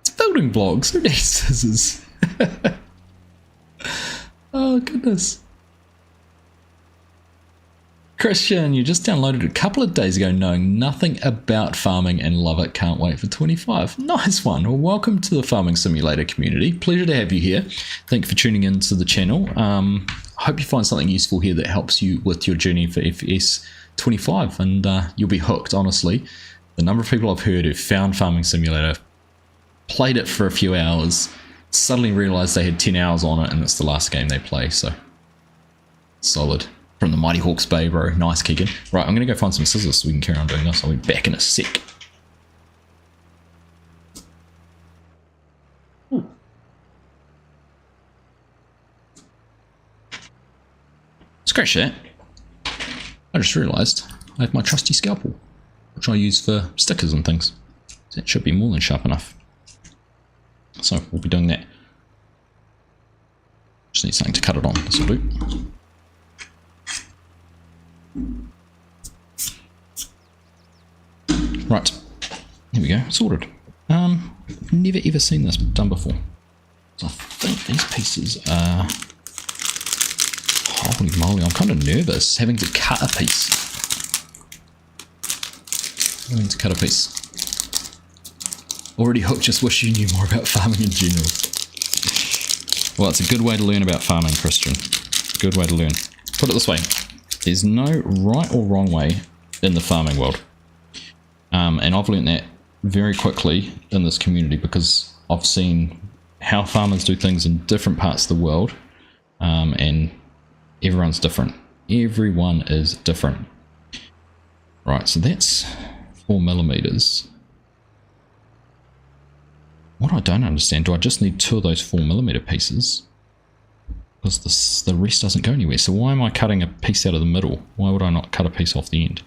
It's building blocks. Who needs scissors? Oh, goodness. Christian, you just downloaded a couple of days ago knowing nothing about farming and love it. Can't wait for 25. Nice one. Well, welcome to the Farming Simulator community. Pleasure to have you here. Thank you for tuning into the channel. I hope you find something useful here that helps you with your journey for FS25 and you'll be hooked, honestly. The number of people I've heard who've found Farming Simulator, played it for a few hours, suddenly realized they had 10 hours on it and it's the last game they play, so solid. From the Mighty Hawke's Bay, bro. Nice, Keegan. Right, I'm going to go find some scissors so we can carry on doing this. I'll be back in a sec. Scratch that. I just realised I have my trusty scalpel, which I use for stickers and things. That should be more than sharp enough. So we'll be doing that. Just need something to cut it on. This will do. Right, here we go, sorted. Never ever seen this done before. So I think these pieces are... Holy moly, I'm kind of nervous having to cut a piece. Having to cut a piece. Already hooked, just wish you knew more about farming in general. Well, it's a good way to learn about farming, Christian. Good way to learn. Put it this way. There's no right or wrong way in the farming world. And I've learned that very quickly in this community because I've seen how farmers do things in different parts of the world, and everyone's different. Everyone is different. Right, so that's 4mm. What I don't understand, do I just need 2 of those 4mm pieces? Because the rest doesn't go anywhere. So why am I cutting a piece out of the middle? Why would I not cut a piece off the end?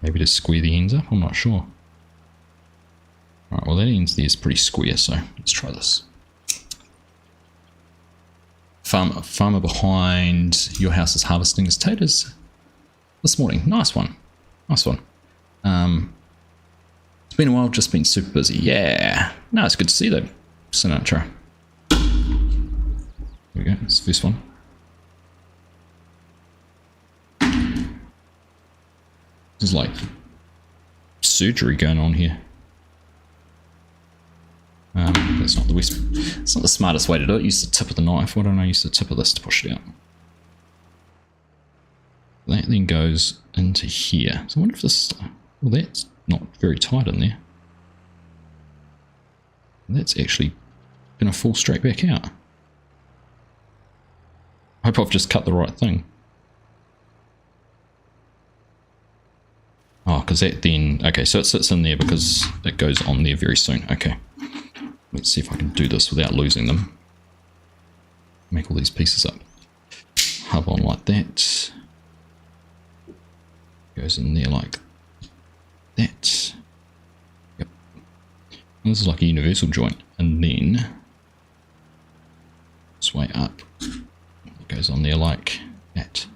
Maybe to square the ends up? I'm not sure. Alright, well that ends there is pretty square, so let's try this. Farmer behind your house is harvesting his potatoes this morning. Nice one. Nice one. It's been a while, just been super busy. Yeah. No, it's good to see though, Sinatra. There we go, it's the first one. There's like surgery going on here. That's not the best. It's not the smartest way to do it. Use the tip of the knife. Why don't I use the tip of this to push it out? That then goes into here. So I wonder if this. Well, that's not very tight in there. That's actually going to fall straight back out. hope I've just cut the right thing. Oh, because that then... Okay, so it sits in there because it goes on there very soon. Okay. Let's see if I can do this without losing them. Make all these pieces up. Hub on like that. Goes in there like that. Yep. And this is like a universal joint. And then... this way up. It goes on there like that.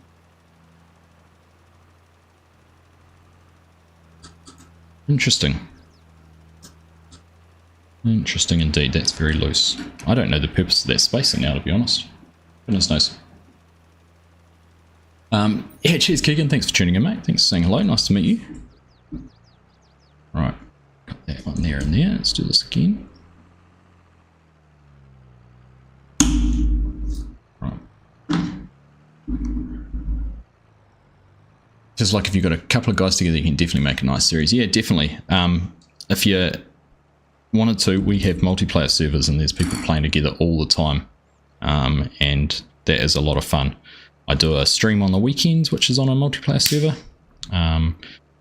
Interesting. Interesting indeed. That's very loose. I don't know the purpose of that spacing now, to be honest. Goodness knows. Yeah, cheers Keegan. Thanks for tuning in, mate. Thanks for saying hello. Nice to meet you. Right. Got that one there and there. Let's do this again. Right. Just like if you've got a couple of guys together, you can definitely make a nice series. Yeah, definitely. If you wanted to, we have multiplayer servers and there's people playing together all the time. And that is a lot of fun. I do a stream on the weekends, which is on a multiplayer server,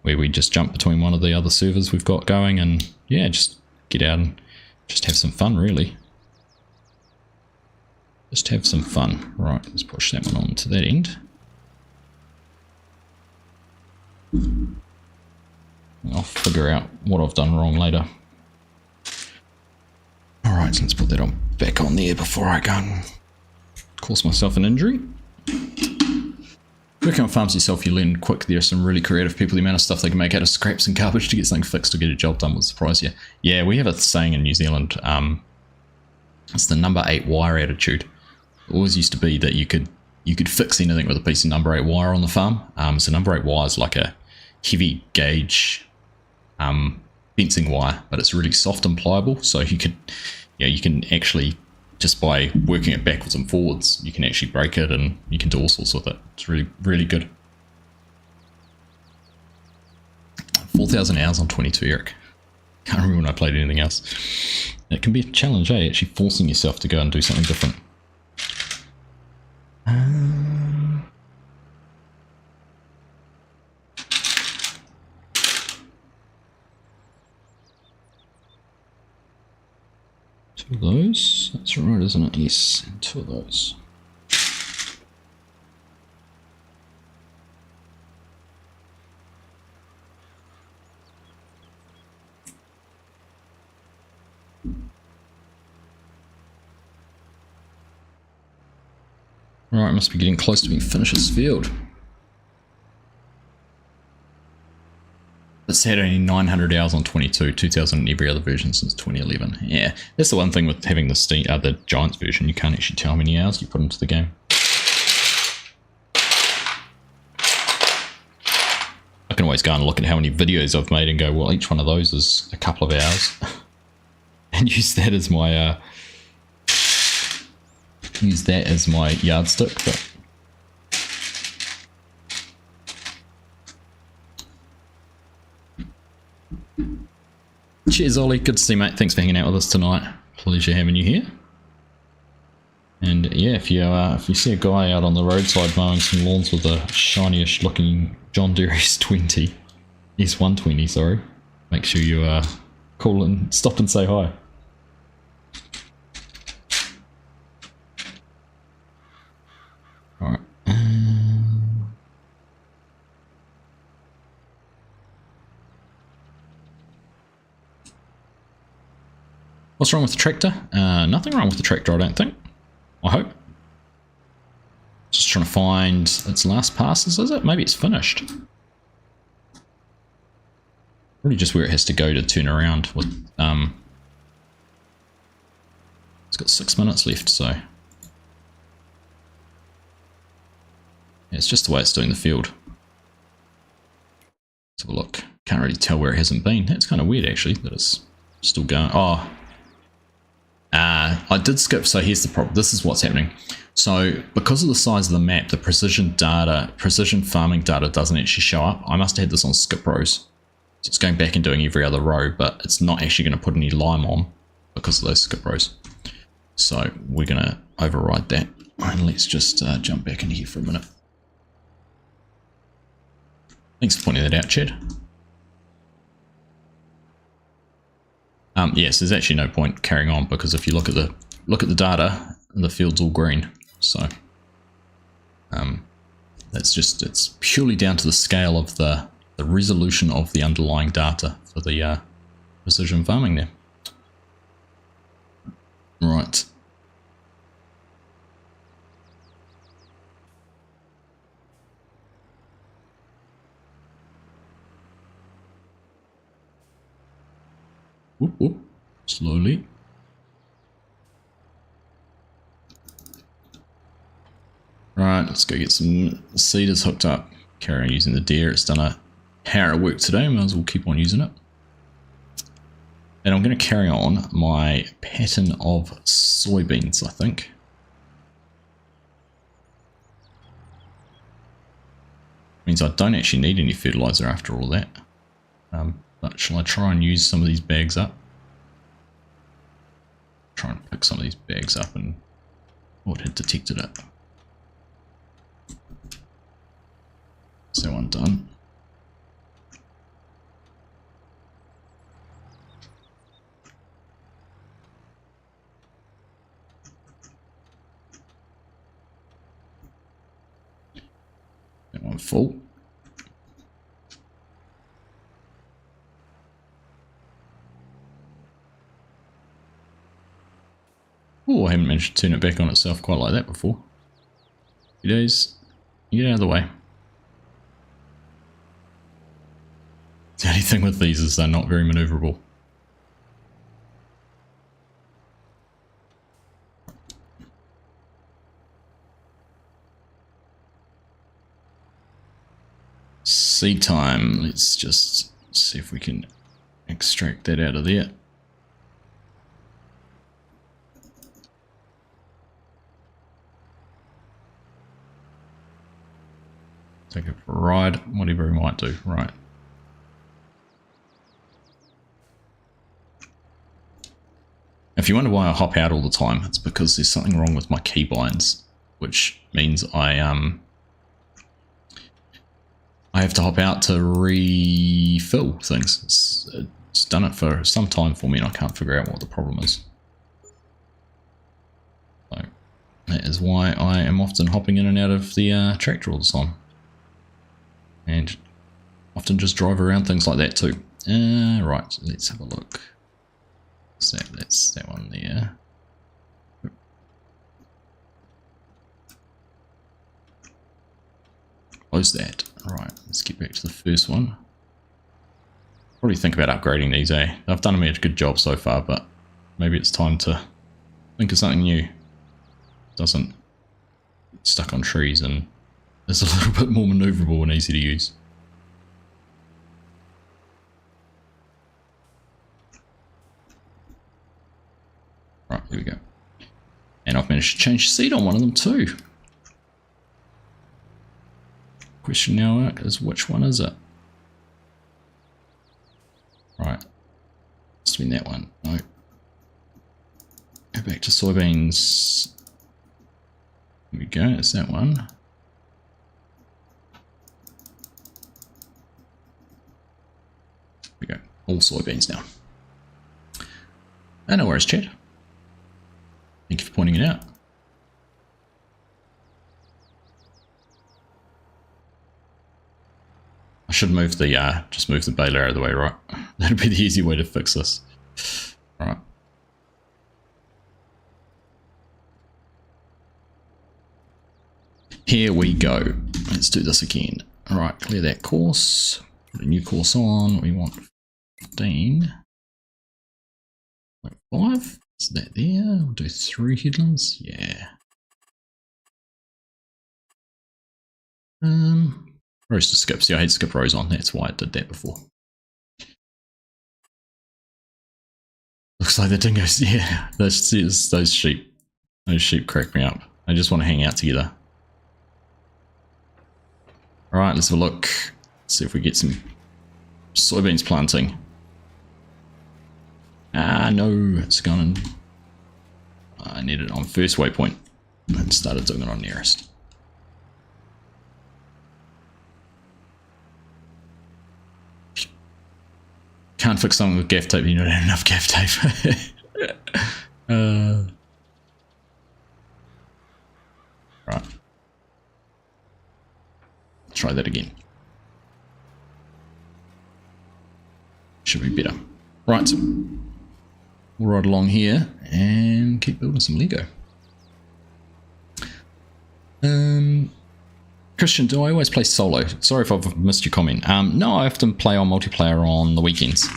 where we just jump between one of the other servers we've got going and yeah, just get out and just have some fun, really. Just have some fun. Right, let's push that one on to that end. I'll figure out what I've done wrong later. Alright, so let's put that on back on there before I go and cause myself an injury. Working on farms yourself, you learn quick. There are some really creative people. The amount of stuff they can make out of scraps and garbage to get something fixed or get a job done will surprise you. Yeah, we have a saying in New Zealand. It's the number 8 wire attitude. It always used to be that you could fix anything with a piece of number 8 wire on the farm. So number 8 wire is like a heavy gauge fencing wire, but it's really soft and pliable. So you can actually, just by working it backwards and forwards, you can actually break it and you can do all sorts with it. It's really, really good. 4,000 hours on 22, Eric. Can't remember when I played anything else. It can be a challenge, eh? Actually forcing yourself to go and do something different. Two of those. That's right, isn't it? Yes, and 2 of those. Right, must be getting close to being finished this field. It's had only 900 hours on 22, 2,000 in every other version since 2011. Yeah, that's the one thing with having the Giants version. You can't actually tell how many hours you put into the game. I can always go and look at how many videos I've made and go, well, each one of those is a couple of hours. And use that as my yardstick, but cheers, Ollie. Good to see you, mate. Thanks for hanging out with us tonight. Pleasure having you here. And yeah, if you see a guy out on the roadside mowing some lawns with a shiny-ish looking John Deere S20, S120, sorry, make sure you call and stop and say hi. Alright. What's wrong with the tractor? Nothing wrong with the tractor, I don't think. I hope. Just trying to find its last passes, is it? Maybe it's finished. Really just where it has to go to turn around with, it's got 6 minutes left, so. Yeah, it's just the way it's doing the field. Let's have a look. Can't really tell where it hasn't been. That's kind of weird actually, that it's still going. Oh. I did skip, so here's the problem. This is what's happening. So because of the size of the map, the precision farming data doesn't actually show up. I must have had this on skip rows. So it's going back and doing every other row, but it's not actually going to put any lime on because of those skip rows. So we're going to override that And let's just jump back in here for a minute. Thanks for pointing that out, Chad. Yes, there's actually no point carrying on, because if you look at the data, the field's all green. So it's purely down to the scale of the resolution of the underlying data for the precision farming there. Right. Whoop, whoop. Slowly. Right, let's go get some seeders hooked up. Carry on using the deer. It's done a hour of work today. Might as well keep on using it. And I'm going to carry on my pattern of soybeans, I think. Means I don't actually need any fertilizer after all that. But shall I try and use some of these bags up? Try and pick some of these bags up, and it had detected it. Is that one done? That one full. Oh, I haven't managed to turn it back on itself quite like that before. A few days. Get out of the way. The only thing with these is they're not very maneuverable. Seed time. Let's just see if we can extract that out of there. Take it for a ride, whatever we might do. Right. If you wonder why I hop out all the time, it's because there's something wrong with my keybinds, which means I have to hop out to refill things. It's done it for some time for me, and I can't figure out what the problem is. So that is why I am often hopping in and out of the tractor all the time, and often just drive around things like that too. Right, let's have a look. So that's that one there. Close that. Right, let's get back to the first one. Probably think about upgrading these, eh? I've done a good job so far, but maybe it's time to think of something new. Doesn't get stuck on trees and is a little bit more maneuverable and easy to use. Right, here we go. And I've managed to change seat on one of them too. Question now is, which one is it? Right. Must have been that one. No. Go back to soybeans. Here we go, it's that one. Here we go. All soybeans now. No worries, Chad. Thank you for pointing it out. I should move the just move the baler out of the way, right? That'd be the easy way to fix this. Right. Here we go. Let's do this again. Alright, clear that course. Put a new course on. We want 15.5. Is that there? We'll do 3 headlands. Yeah. Rows to skip. See, I had skip rows on. That's why I did that before. Looks like the dingoes. Yeah, those sheep. Those sheep crack me up. They just want to hang out together. All right, let's have a look. Let's see if we get some soybeans planting. Ah, no, it's gone. I need it on first waypoint. and started doing it on nearest. Can't fix something with gaff tape, you don't have enough gaff tape. Right. Try that again. Should be better. Right. We'll ride along here and keep building some Lego. Christian, do I always play solo? Sorry if I've missed your comment. No, I often play on multiplayer on the weekends.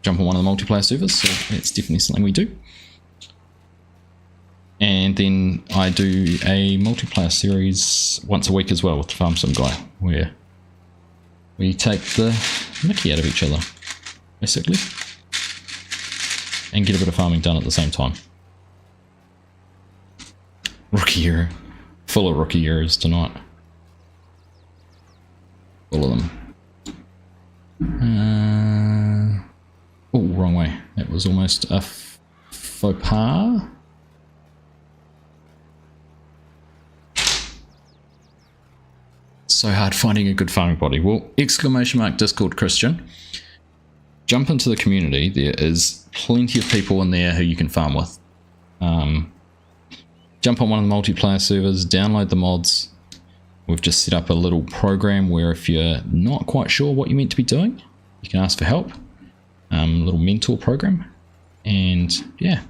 Jump on one of the multiplayer servers, so it's definitely something we do. And then I do a multiplayer series once a week as well with the Farm Sim guy, where we take the mickey out of each other, basically, and get a bit of farming done at the same time. Rookie error. Full of rookie errors tonight. All of them. Oh, wrong way. That was almost a faux pas. So hard finding a good farming body. Well, exclamation mark Discord Christian. Jump into the community. There is plenty of people in there who you can farm with. Jump on one of the multiplayer servers, download the mods. We've just set up a little program where if you're not quite sure what you're meant to be doing, you can ask for help. A little mentor program. And yeah,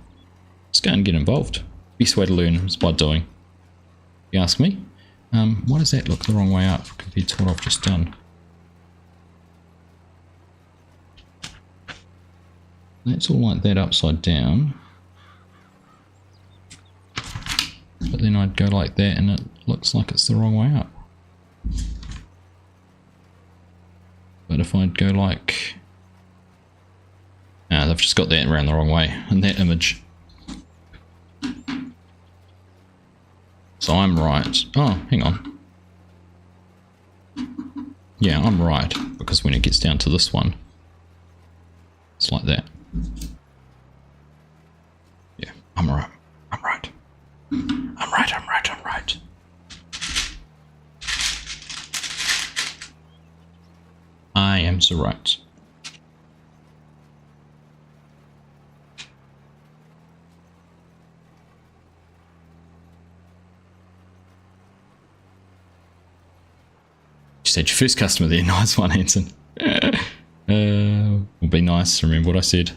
just go and get involved. Best way to learn is by doing. If you ask me. Why does that look the wrong way up compared to what I've just done? That's all like that upside down. But then I'd go like that and it looks like it's the wrong way up. But if I'd go like... Ah, they've just got that around the wrong way in that image. So I'm right. Oh, hang on. Yeah, I'm right, because when it gets down to this one, it's like that. Yeah, I'm right. I'm right. I'm right, I'm right, I'm right. I am so right. Just had your first customer there. Nice one, Hanson. Will be nice. Remember what I said.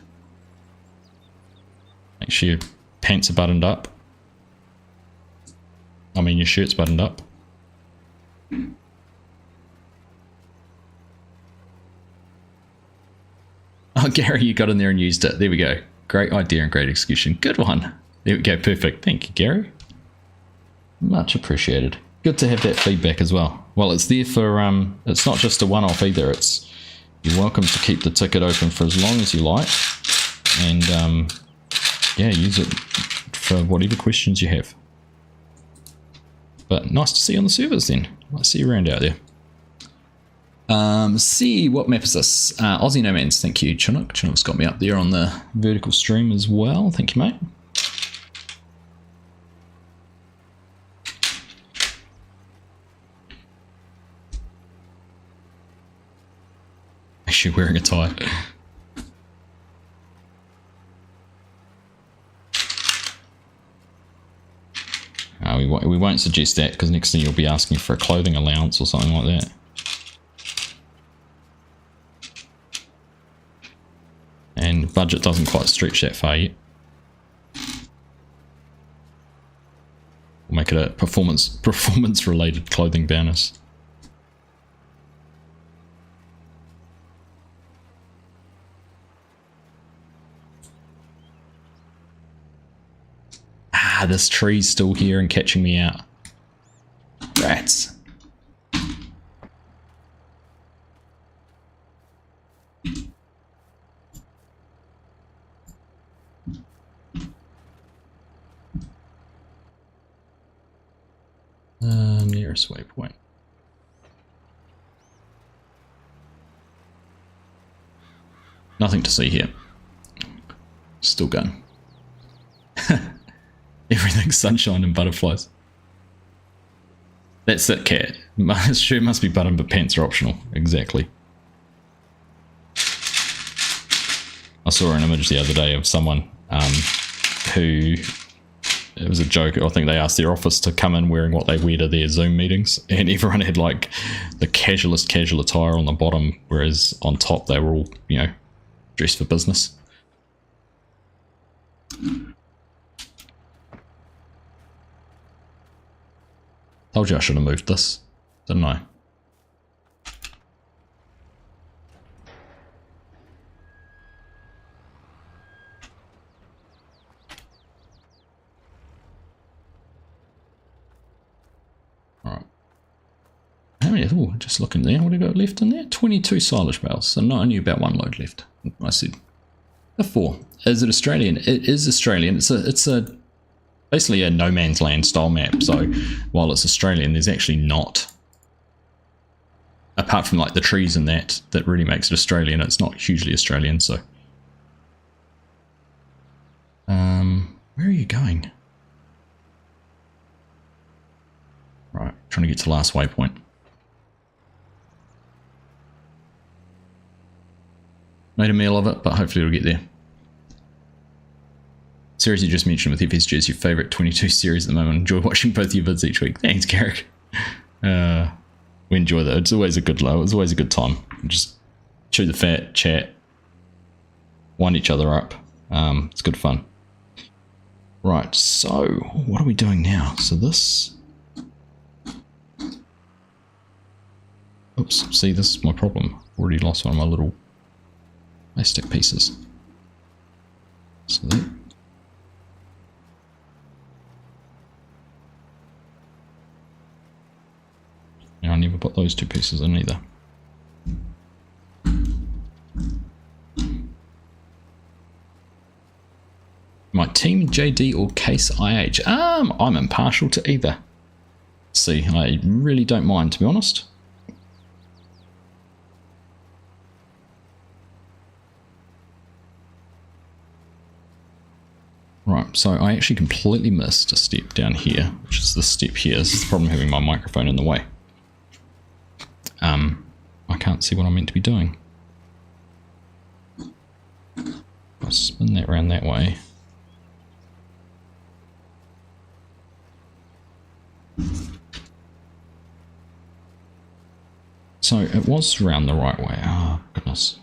Make sure your pants are buttoned up. I mean, your shirt's buttoned up. Oh, Gary, you got in there and used it. There we go. Great idea and great execution. Good one. There we go. Perfect. Thank you, Gary. Much appreciated. Good to have that feedback as well. Well, it's there for, it's not just a one-off either. It's, you're welcome to keep the ticket open for as long as you like. And, yeah, use it for whatever questions you have. But nice to see you on the servers then. Might see you around out there. See, what map is this? Aussie No Man's, thank you, Chinook. Chinook's got me up there on the vertical stream as well. Thank you, mate. Actually wearing a tie. We won't suggest that, because next thing you'll be asking for a clothing allowance or something like that. And budget doesn't quite stretch that far yet. We'll make it a performance related clothing bonus. Ah, this tree's still here and catching me out. Rats. Nearest waypoint. Nothing to see here. Still going. everything's sunshine and butterflies. That's it, cat. Shirt must be buttoned, but pants are optional. Exactly. I saw an image the other day of someone who, it was a joke, I think they asked their office to come in wearing what they wear to their Zoom meetings, and everyone had like the casual attire on the bottom, whereas on top they were all, you know, dressed for business. Told you I should have moved this, didn't I? Alright. How many? Oh, just looking there. What have I got left in there? 22 silage bales. So not only about one load left. I said before. Is it Australian? It is Australian. It's a basically a no man's land style map. So while it's Australian, there's actually not, apart from like the trees and that really makes it Australian. It's not hugely Australian. So where are you going? Right, trying to get to the last waypoint. Made a meal of it, but hopefully it'll get there. Series you just mentioned with FSG is your favourite 22 series at the moment. Enjoy watching both your vids each week. Thanks, Garrick. We enjoy that. It's always a good low. It's always a good time. Just chew the fat, chat, wind each other up. It's good fun. Right, so what are we doing now? So this... Oops, see, this is my problem. Already lost one of my little plastic pieces. So that... Now I never put those two pieces in either. My team JD or case IH? I'm impartial to either. See, I really don't mind, to be honest. Right, so I actually completely missed a step down here, which is this step here. This is the problem having my microphone in the way. I can't see what I'm meant to be doing. I'll spin that around that way. So it was round the right way. Oh, goodness.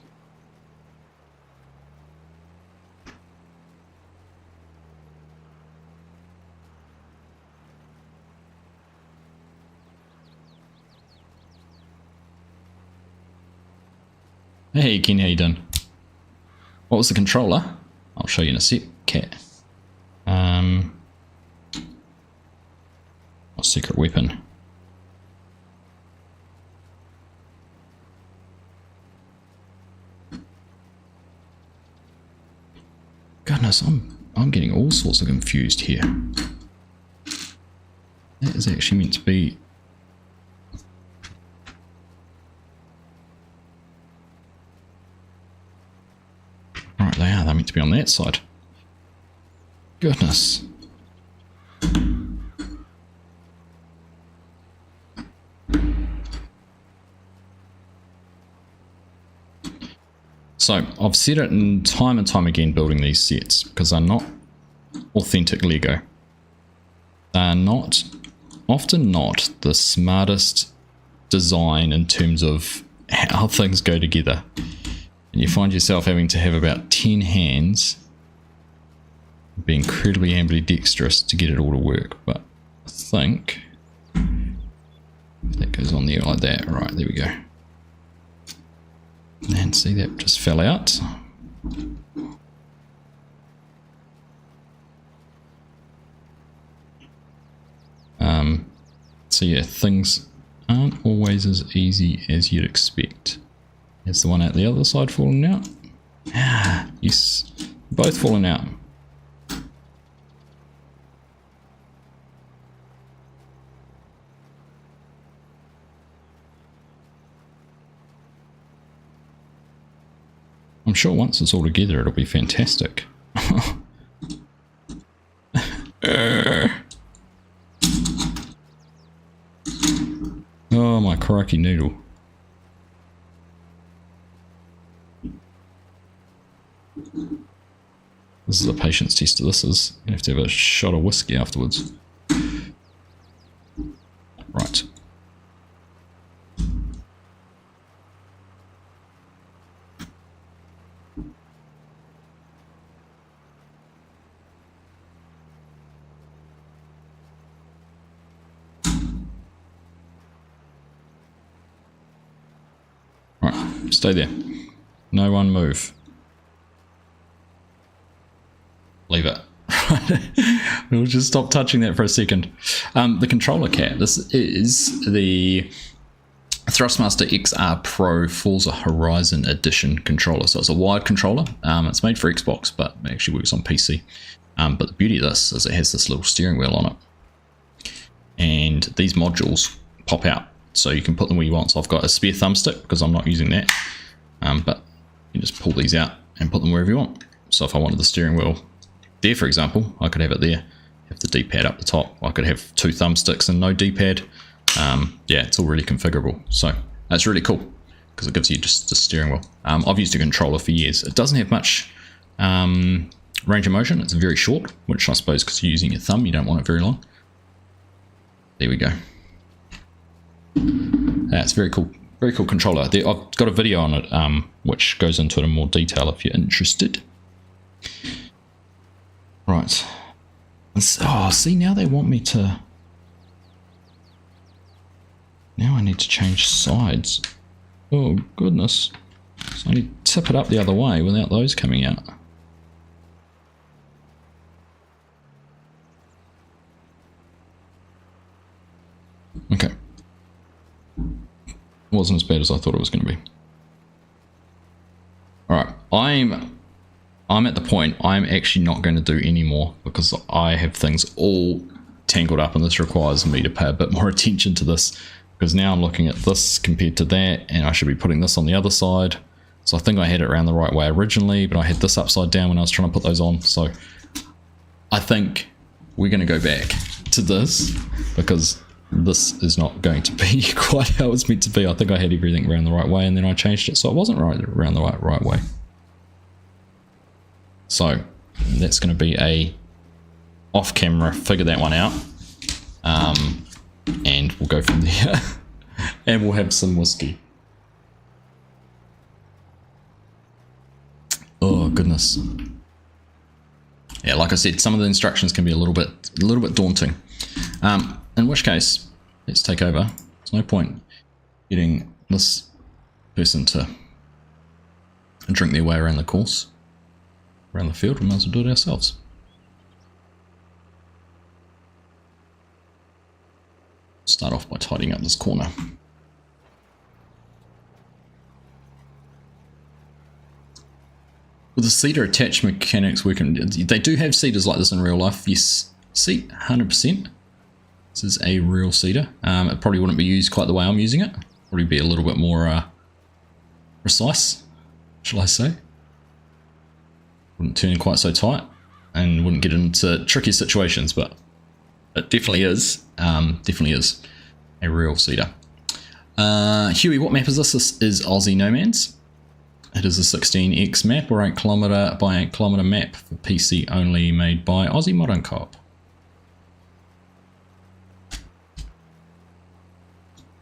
Hey Ken, how you doing? What was the controller? I'll show you in a sec. Cat. What secret weapon? Goodness, I'm getting all sorts of confused here. That is actually meant to be... Right, they are. They're meant to be on that side. Goodness. So, I've said it time and time again building these sets, because they're not authentic Lego. They're not, often not, the smartest design in terms of how things go together. And you find yourself having to have about 10 hands, be incredibly ambidextrous to get it all to work. But I think if that goes on there like that, right, there we go. And see, that just fell out. So yeah, things aren't always as easy as you'd expect. There's the one out the other side falling out. Ah, yes, both falling out. I'm sure once it's all together it'll be fantastic. Oh, my crikey noodle. This is a patience tester. This is, you have to have a shot of whiskey afterwards. Right. Right, stay there. No one move. Leave it. We'll just stop touching that for a second. The controller cat. This is the Thrustmaster XR Pro Forza Horizon Edition controller. So it's a wired controller. It's made for Xbox, but it actually works on PC. But the beauty of this is it has this little steering wheel on it. And these modules pop out. So you can put them where you want. So I've got a spare thumbstick because I'm not using that. But you just pull these out and put them wherever you want. So if I wanted the steering wheel there, for example, I could have it there, have the D-pad up the top. I could have 2 thumbsticks and no D-pad. Yeah, it's all really configurable. So that's really cool because it gives you just the steering wheel. I've used a controller for years. It doesn't have much range of motion. It's very short, which I suppose because you're using your thumb, you don't want it very long. There we go. That's very cool. Very cool controller. I've got a video on it, which goes into it in more detail if you're interested. Right. Oh, see, now they want me to... Now I need to change sides. Oh, goodness. So I need to tip it up the other way without those coming out. Okay. Wasn't as bad as I thought it was going to be. Alright, I'm at the point I'm actually not going to do any more because I have things all tangled up and this requires me to pay a bit more attention to this because now I'm looking at this compared to that and I should be putting this on the other side. So I think I had it around the right way originally, but I had this upside down when I was trying to put those on. So I think we're going to go back to this because this is not going to be quite how it's meant to be. I think I had everything around the right way and then I changed it so it wasn't right around the right way. So that's going to be a off camera, figure that one out, and we'll go from there. And we'll have some whiskey. Oh goodness. Yeah, like I said, some of the instructions can be a little bit daunting. In which case, let's take over. There's no point getting this person to drink their way around the course. Around the field, we might as well do it ourselves. Start off by tidying up this corner. With the seater attached mechanics working, they do have seaters like this in real life. Yes, seat 100%. This is a real seater. It probably wouldn't be used quite the way I'm using it. Probably be a little bit more precise, shall I say. Wouldn't turn quite so tight and wouldn't get into tricky situations, but it definitely is a real seater. Huey, what map is this? This is Aussie No Man's. It is a 16x map or 8 kilometer by 8 kilometer map for PC only, made by Aussie Modern Co-op.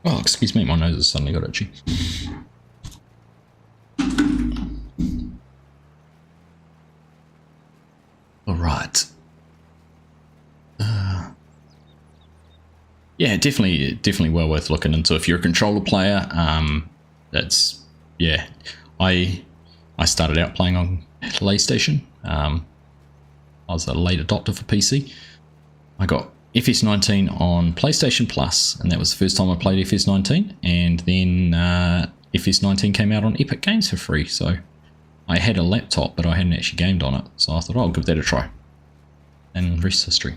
Oh, excuse me, my nose has suddenly got itchy. All right. Yeah, definitely well worth looking into if you're a controller player. That's, yeah. I started out playing on PlayStation. I was a late adopter for PC. I got FS19 on PlayStation Plus, and that was the first time I played FS19. And then FS19 came out on Epic Games for free, so I had a laptop, but I hadn't actually gamed on it. So I thought, oh, I'll give that a try. And rest history.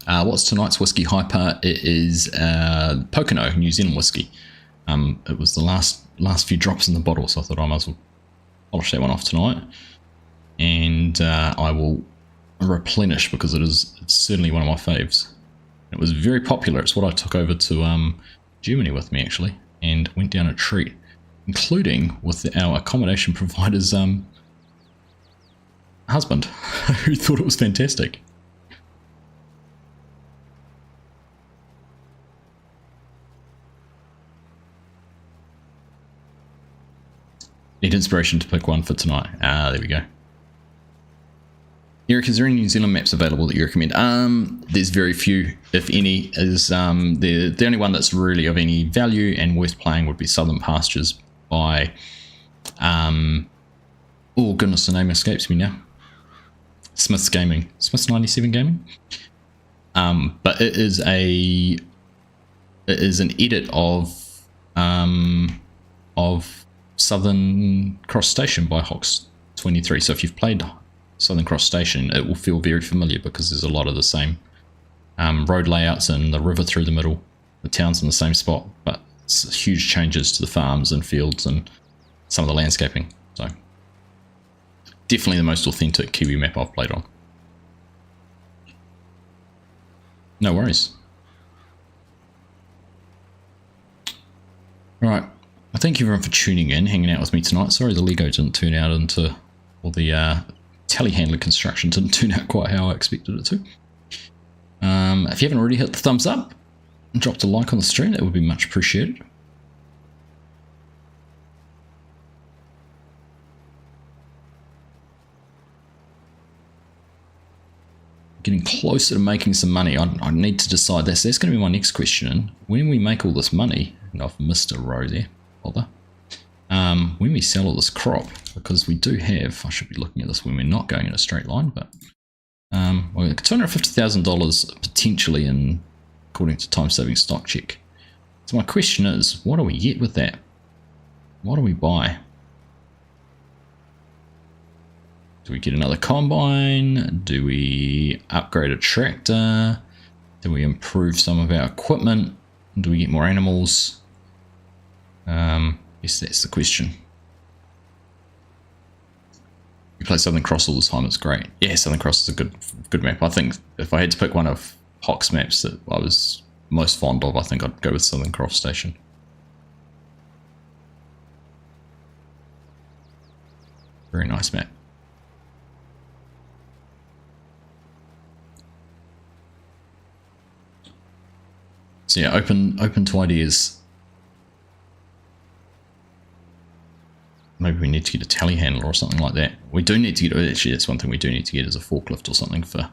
What's tonight's whiskey hyper? It is Pocono, New Zealand whiskey. It was the last few drops in the bottle, so I thought I might as well polish that one off tonight. And I will replenish because it's certainly one of my faves. It was very popular. It's what I took over to Germany with me, actually, and went down a treat, including with our accommodation provider's husband, who thought it was fantastic. Need inspiration to pick one for tonight. Ah, there we go. Eric, is there any New Zealand maps available that you recommend? There's very few, if any. Is the only one that's really of any value and worth playing would be Southern Pastures by oh goodness, the name escapes me now. Smith's 97 Gaming. But it is an edit of Southern Cross Station by Hox23. So if you've played Southern Cross Station, it will feel very familiar because there's a lot of the same road layouts and the river through the middle. The town's in the same spot, but it's huge changes to the farms and fields and some of the landscaping. So definitely the most authentic Kiwi map I've played on. No worries. Alright, I thank everyone for tuning in, hanging out with me tonight. Sorry the Lego didn't turn out into, or the telehandler construction didn't turn out quite how I expected it to. If you haven't already hit the thumbs up and dropped a like on the stream, that would be much appreciated. Getting closer to making some money. I need to decide this. That's going to be my next question. When we make all this money, and I've missed a row there, bother. When we sell all this crop, because we do have, I should be looking at this when we're not going in a straight line, but well, $250,000 potentially in, according to time saving stock check. So my question is, what do we get with that? What do we buy? Do we get another combine? Do we upgrade a tractor? Do we improve some of our equipment? Do we get more animals? Yes, that's the question. You play Southern Cross all the time, it's great. Yeah, Southern Cross is a good map. I think if I had to pick one of Hox maps that I was most fond of, I think I'd go with Southern Cross Station. Very nice map. So yeah, open to ideas. Maybe we need to get a telehandler or something like that. We do need to get, actually that's one thing we do need to get is a forklift or something for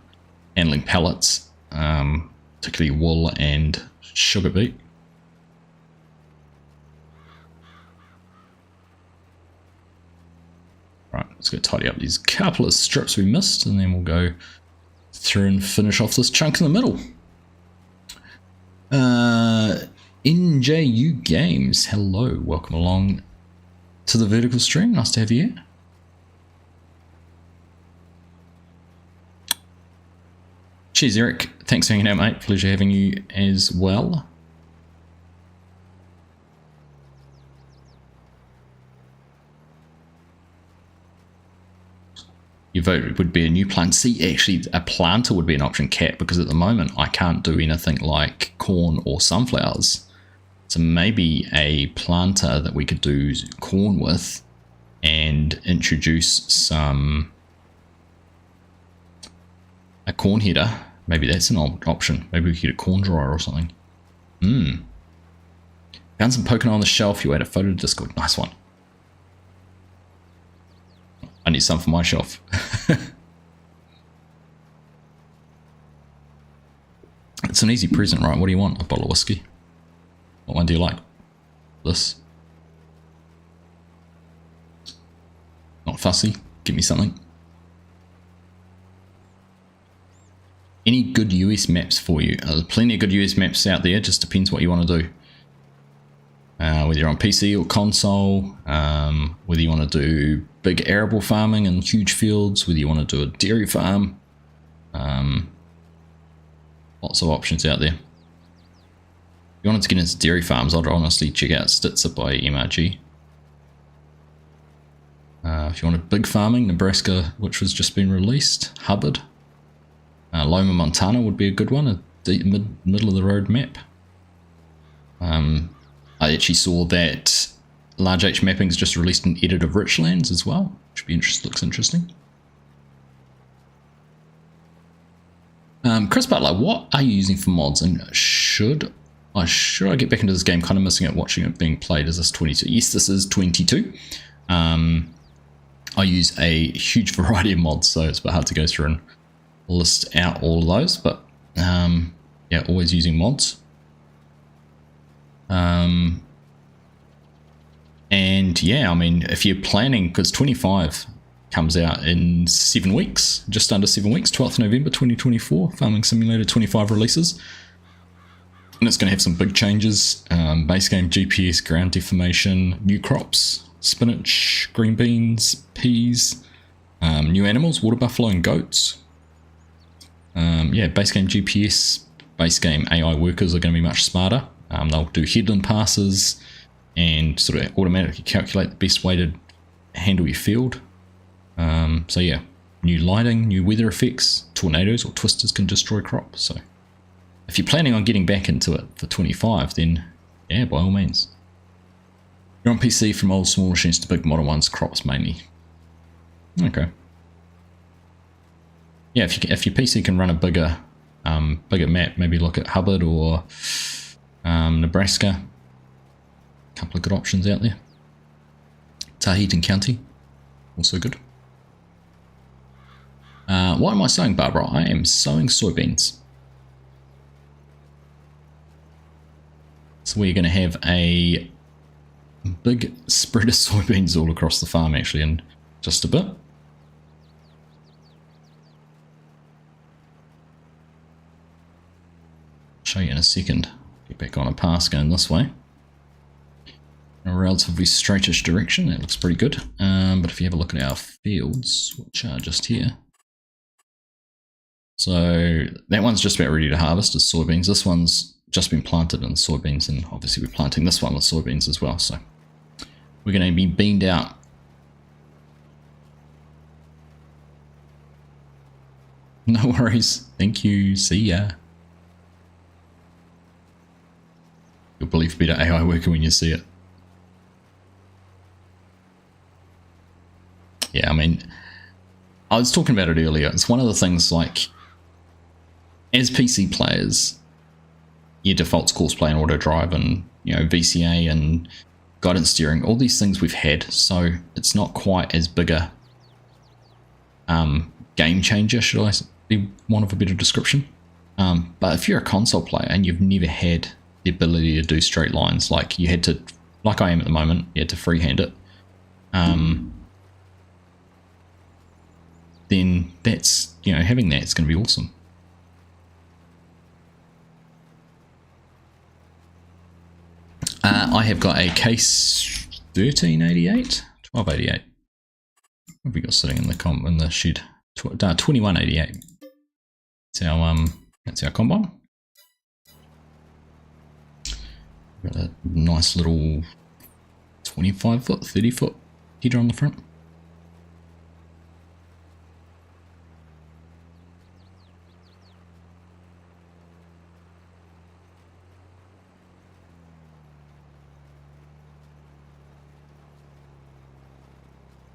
handling pallets, particularly wool and sugar beet. Right, let's go tidy up these couple of strips we missed and then we'll go through and finish off this chunk in the middle. NJU Games, hello, welcome along to the vertical stream. Nice to have you here. Cheers, Eric. Thanks for hanging out, mate. Pleasure having you as well. Your vote would be a new plant. See, actually, a planter would be an option, Cat, because at the moment I can't do anything like corn or sunflowers. So maybe a planter that we could do corn with and introduce a corn header. Maybe that's an option. Maybe we could get a corn dryer or something. Found some Pokemon on the shelf. You add a photo to Discord. Nice one. I need some for my shelf. It's an easy present, right? What do you want? A bottle of whiskey? What one do you like? This? Not fussy. Give me something. Any good US maps for you? There's plenty of good US maps out there. Just depends what you want to do. Whether you're on PC or console, whether you want to do big arable farming and huge fields, whether you want to do a dairy farm. Lots of options out there. If you wanted to get into dairy farms, I'd honestly check out Stitzer by MRG. If you wanted big farming, Nebraska, which was just been released, Hubbard. Loma, Montana would be a good one. deep middle of the road map. I actually saw that Large H Mapping's just released an edit of Richlands as well, which looks interesting. Chris Butler, what are you using for mods, and should I get back into this game? Kind of missing it, watching it being played. Is this 22? Yes, this is 22. I use a huge variety of mods, so it's a bit hard to go through and list out all of those, but yeah, always using mods. And yeah, I mean, if you're planning, because 25 comes out in 7 weeks, just under 7 weeks, 12th November 2024, Farming Simulator 25 releases. And it's going to have some big changes. Base game GPS, ground deformation, new crops, spinach, green beans, peas, new animals, water buffalo and goats. Yeah, base game GPS, base game AI workers are going to be much smarter. They'll do headland passes and sort of automatically calculate the best way to handle your field. So yeah, new lighting, new weather effects, tornadoes or twisters can destroy crops. So if you're planning on getting back into it for 25, then yeah, by all means. You're on PC from old small machines to big modern ones, crops mainly. Okay. Yeah, if your PC can run a bigger map, maybe look at Hubbard or Nebraska. A couple of good options out there. Tahitian County, also good. What am I sowing, Barbara? I am sowing soybeans. So we're going to have a big spread of soybeans all across the farm actually in just a bit. Show you in a second. Get back on a path going this way. In a relatively straightish direction, that looks pretty good. But if you have a look at our fields, which are just here. So that one's just about ready to harvest as soybeans. This one's just been planted in soybeans, and obviously we're planting this one with soybeans as well. So we're going to be beaned out. No worries. Thank you. See ya. You'll believe better AI worker when you see it. Yeah, I mean, I was talking about it earlier. It's one of the things, like, as PC players, your defaults course play and auto drive and, you know, VCA and guidance steering, all these things we've had, so it's not quite as big a game changer, should I be want of a better description. But if you're a console player and you've never had the ability to do straight lines, like you had to, like I am at the moment, you had to freehand it, then that's, you know, having that is going to be awesome. I have got a case 1388, 1288. What have we got sitting in the shed? 2188. That's our combine. Got a nice little 25 foot, 30 foot header on the front.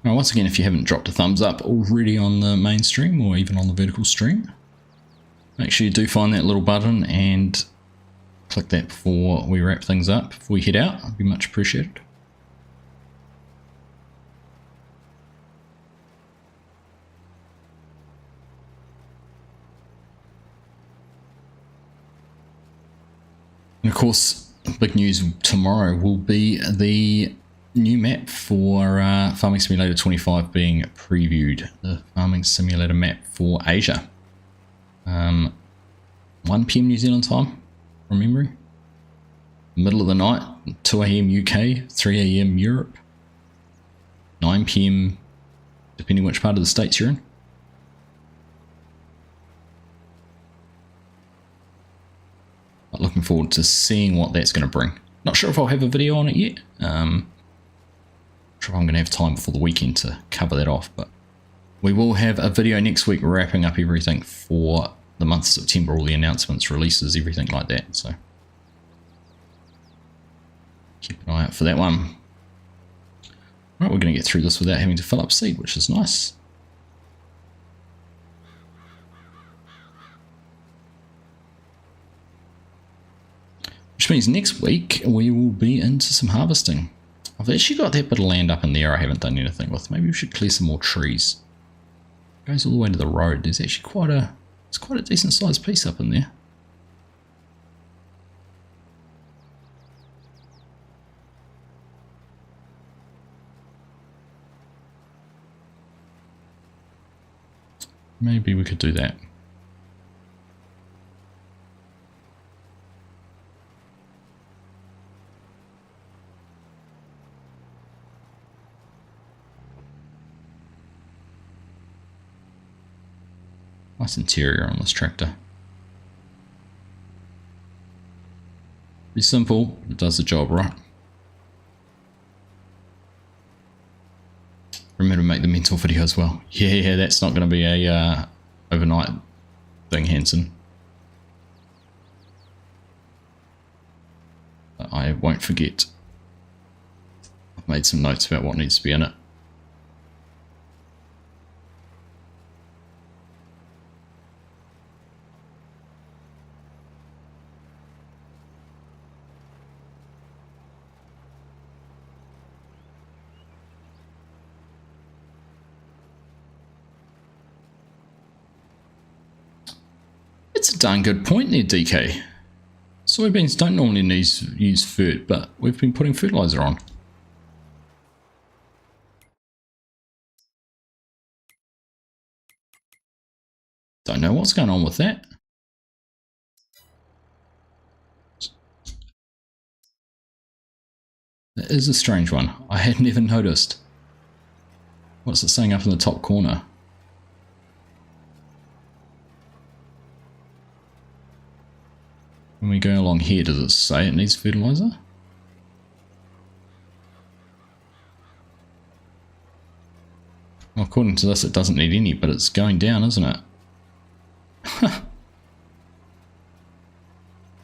Now, once again, if you haven't dropped a thumbs up already on the main stream or even on the vertical stream, make sure you do find that little button and click that before we wrap things up. Before we head out, it'd be much appreciated. And of course, big news tomorrow will be the new map for Farming Simulator 25 being previewed. The Farming Simulator map for Asia. 1 PM New Zealand time, from memory. Middle of the night, 2 AM UK, 3 AM Europe. 9 PM, depending which part of the States you're in. But looking forward to seeing what that's going to bring. Not sure if I'll have a video on it yet. Not sure if I'm going to have time before the weekend to cover that off, but we will have a video next week wrapping up everything for the month of September, all the announcements, releases, everything like that. So keep an eye out for that one. Right, we're going to get through this without having to fill up seed, which is nice. Which means next week we will be into some harvesting. I've actually got that bit of land up in there I haven't done anything with. Maybe we should clear some more trees. It goes all the way to the road. There's actually quite a decent sized piece up in there. Maybe we could do that. Nice interior on this tractor. Pretty simple, it does the job right. Remember to make the mental video as well. Yeah, that's not going to be a overnight thing, Hanson. But I won't forget. I've made some notes about what needs to be in it. It's a darn good point there, DK. Soybeans don't normally use fert, but we've been putting fertilizer on. Don't know what's going on with that. That is a strange one. I had never noticed. What's it saying up in the top corner? When we go along here, does it say it needs fertilizer? Well, according to this, it doesn't need any, but it's going down, isn't it?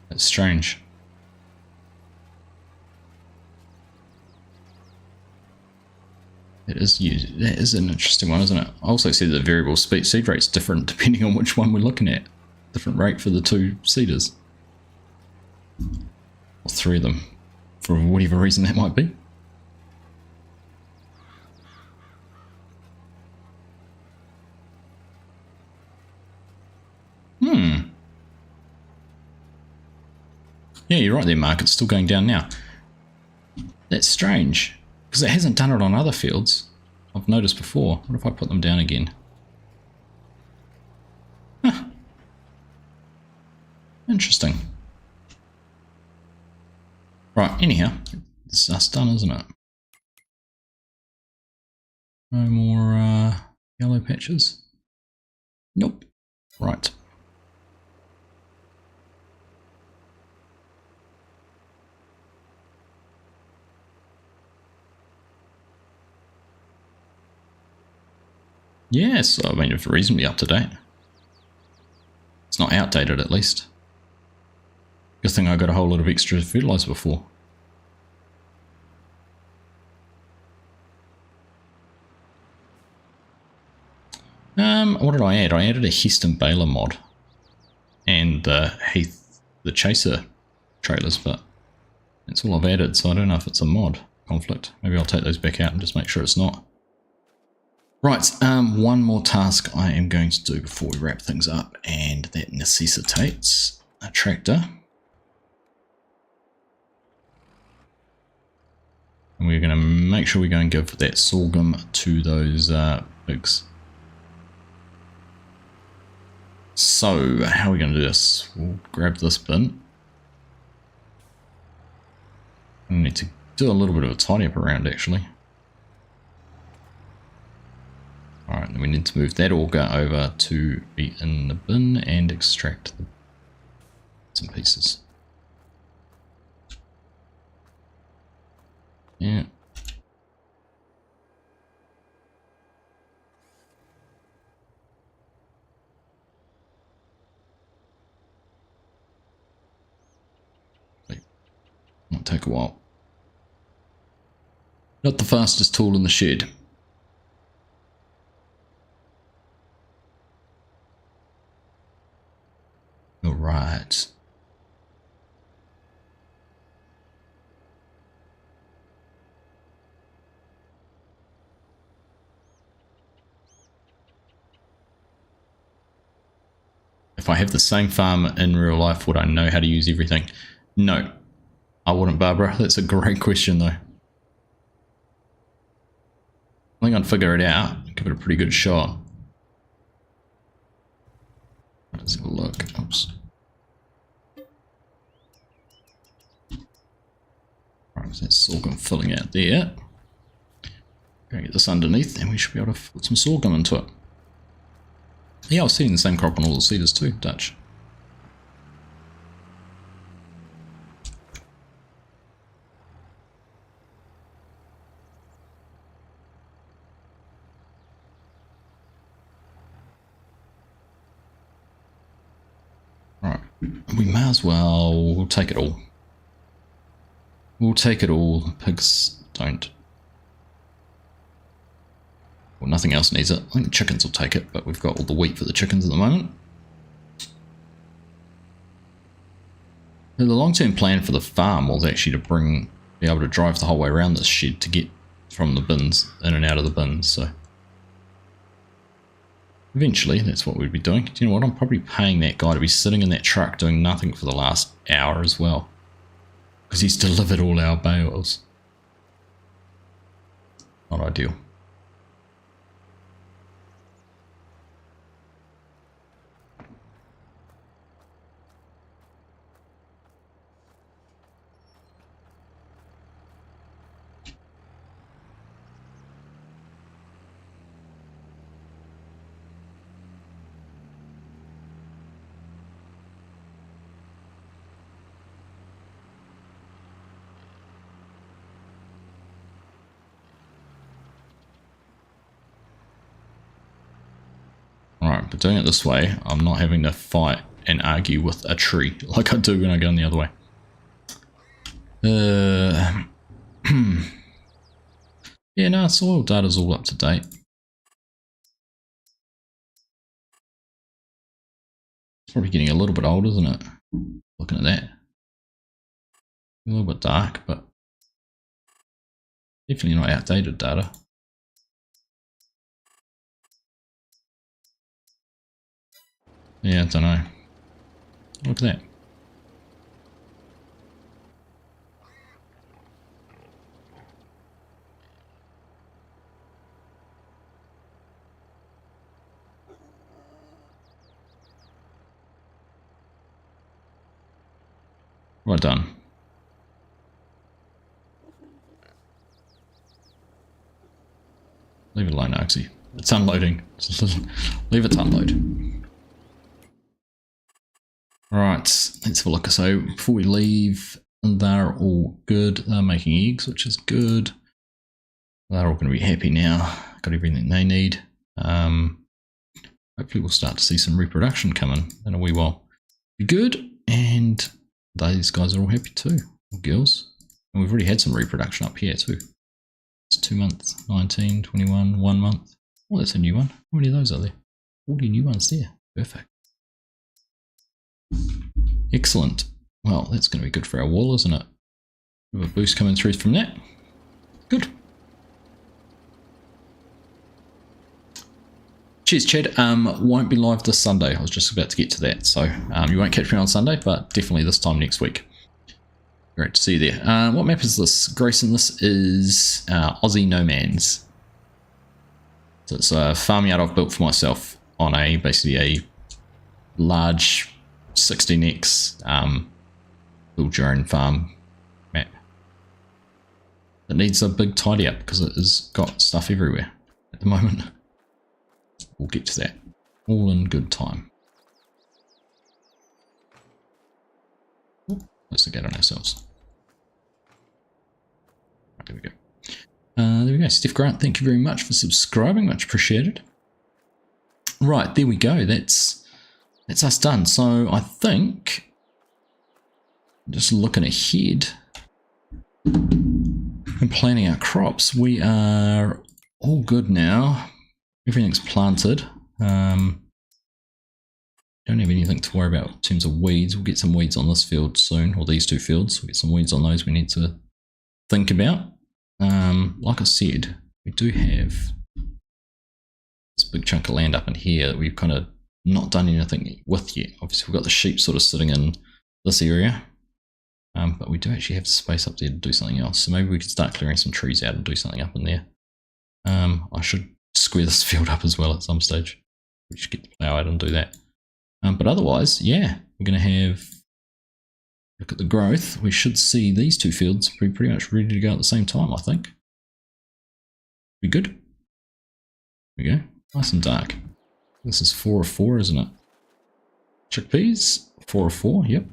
That's strange. That is an interesting one, isn't it? I also see the variable seed rate's different depending on which one we're looking at. Different rate for the two seeders. Or three of them, for whatever reason that might be. Yeah, you're right there, Mark. It's still going down now. That's strange, because it hasn't done it on other fields. I've noticed before. What if I put them down again? Huh. Interesting. Right, anyhow, that's done, isn't it? No more yellow patches? Nope. Right. Yes, I mean, it's reasonably up to date. It's not outdated, at least. Good thing I got a whole lot of extra fertilizer before. What did I add? I added a Heston Baler mod and the Heath the Chaser trailers, but that's all I've added, so I don't know if it's a mod conflict. Maybe I'll take those back out and just make sure it's not. Right, one more task I am going to do before we wrap things up, and that necessitates a tractor. And we're going to make sure we go and give that sorghum to those pigs. So, how are we going to do this? We'll grab this bin. I need to do a little bit of a tidy up around, actually. Alright, then we need to move that auger over to be in the bin and extract the bits and pieces. Yeah. take a while. Not the fastest tool in the shed. Alright. If I have the same farm in real life, would I know how to use everything? No, I wouldn't, Barbara. That's a great question, though. I think I'd figure it out. Give it a pretty good shot. Let's have a look. Oops. Right, so that's sorghum filling out there. Gonna get this underneath, and we should be able to put some sorghum into it. Yeah, I was seeding the same crop on all the seeders too, Dutch. Right, we may as well, we'll take it all. We'll take it all, pigs don't. Well, nothing else needs it. I think the chickens will take it, but we've got all the wheat for the chickens at the moment. Now, the long-term plan for the farm was actually to be able to drive the whole way around this shed to get from the bins, in and out of the bins, so. Eventually, that's what we'd be doing. Do you know what? I'm probably paying that guy to be sitting in that truck doing nothing for the last hour as well. Because he's delivered all our bales. Not ideal. Alright, but doing it this way, I'm not having to fight and argue with a tree like I do when I go in the other way. Yeah, no, soil data's all up to date. It's probably getting a little bit old, isn't it? Looking at that. A little bit dark, but definitely not outdated data. Yeah, I don't know. Look at that. Well done. Leave it alone, Argsy. It's unloading. Leave it to unload. Right, let's have a look. So before we leave, they're all good. They're making eggs, which is good. They're all going to be happy now. Got everything they need. Hopefully we'll start to see some reproduction coming in a wee while. Be good, and these guys are all happy too, or girls. And we've already had some reproduction up here too. It's 2 months, 19, 21, 1 month. Oh, that's a new one. How many of those are there? 40 new ones there. Perfect. Excellent. Well, that's going to be good for our wool, isn't it? We have a boost coming through from that. Good. Cheers, Chad. Won't be live this Sunday. I was just about to get to that. So you won't catch me on Sunday, but definitely this time next week. Great to see you there. What map is this? Grayson, this is Aussie No Man's. So it's a farmyard I've built for myself on basically a large 16x build your own farm map. It needs a big tidy up because it has got stuff everywhere at the moment. We'll get to that all in good time. Let's get on ourselves. There we go. There we go. Steph Grant, thank you very much for subscribing. Much appreciated. Right, there we go. That's us done. So I think, just looking ahead, And planting our crops, we are all good now. Everything's planted. Don't have anything to worry about in terms of weeds. We'll get some weeds on this field soon, or these two fields. We'll get some weeds on those we need to think about. Like I said, we do have this big chunk of land up in here that we've kind of not done anything with yet. Obviously we've got the sheep sort of sitting in this area. But we do actually have space up there to do something else. So maybe we could start clearing some trees out and do something up in there. I should square this field up as well at some stage. We should get the plow out and do that. But otherwise, yeah, we're going to have, look at the growth. We should see these two fields be pretty much ready to go at the same time, I think. Be good. There we go. Nice and dark. This is 4 of 4, isn't it? Chickpeas, 4 of 4, yep.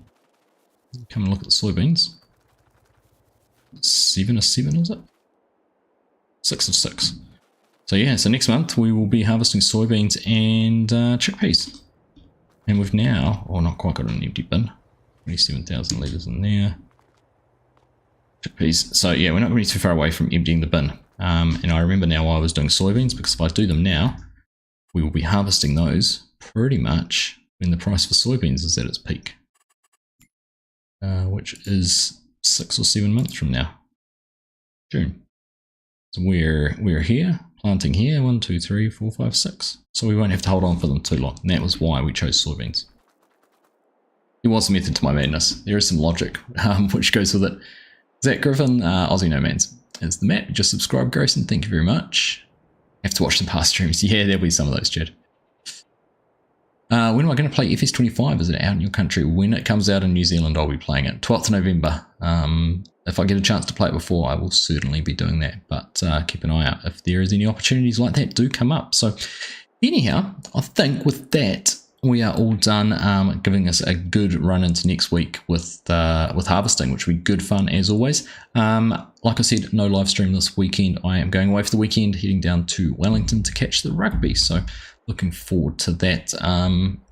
Come and look at the soybeans. 7 of 7, is it? 6 of 6. So yeah, so next month we will be harvesting soybeans and chickpeas. And we've now, or not quite got an empty bin. 27,000 litres in there. Chickpeas. So yeah, we're not really too far away from emptying the bin. And I remember now why I was doing soybeans, because if I do them now, we will be harvesting those pretty much when the price for soybeans is at its peak. Which is 6 or 7 months from now, June. So we're here, planting here, 1, 2, 3, 4, 5, 6. So we won't have to hold on for them too long. And that was why we chose soybeans. There was a method to my madness. There is some logic, which goes with it. Zach Griffin, Aussie Nomads. It's the map. Just subscribe, Grayson. Thank you very much. Have to watch some past streams. Yeah, there'll be some of those, Chad. When am I going to play FS22? Is it out in your country? When it comes out in New Zealand, I'll be playing it. 12th of November. If I get a chance to play it before, I will certainly be doing that. But keep an eye out. If there is any opportunities like that, do come up. So anyhow, I think with that, we are all done, giving us a good run into next week with harvesting, which will be good fun as always. Like I said, no live stream this weekend. I am going away for the weekend, heading down to Wellington to catch the rugby. So looking forward to that.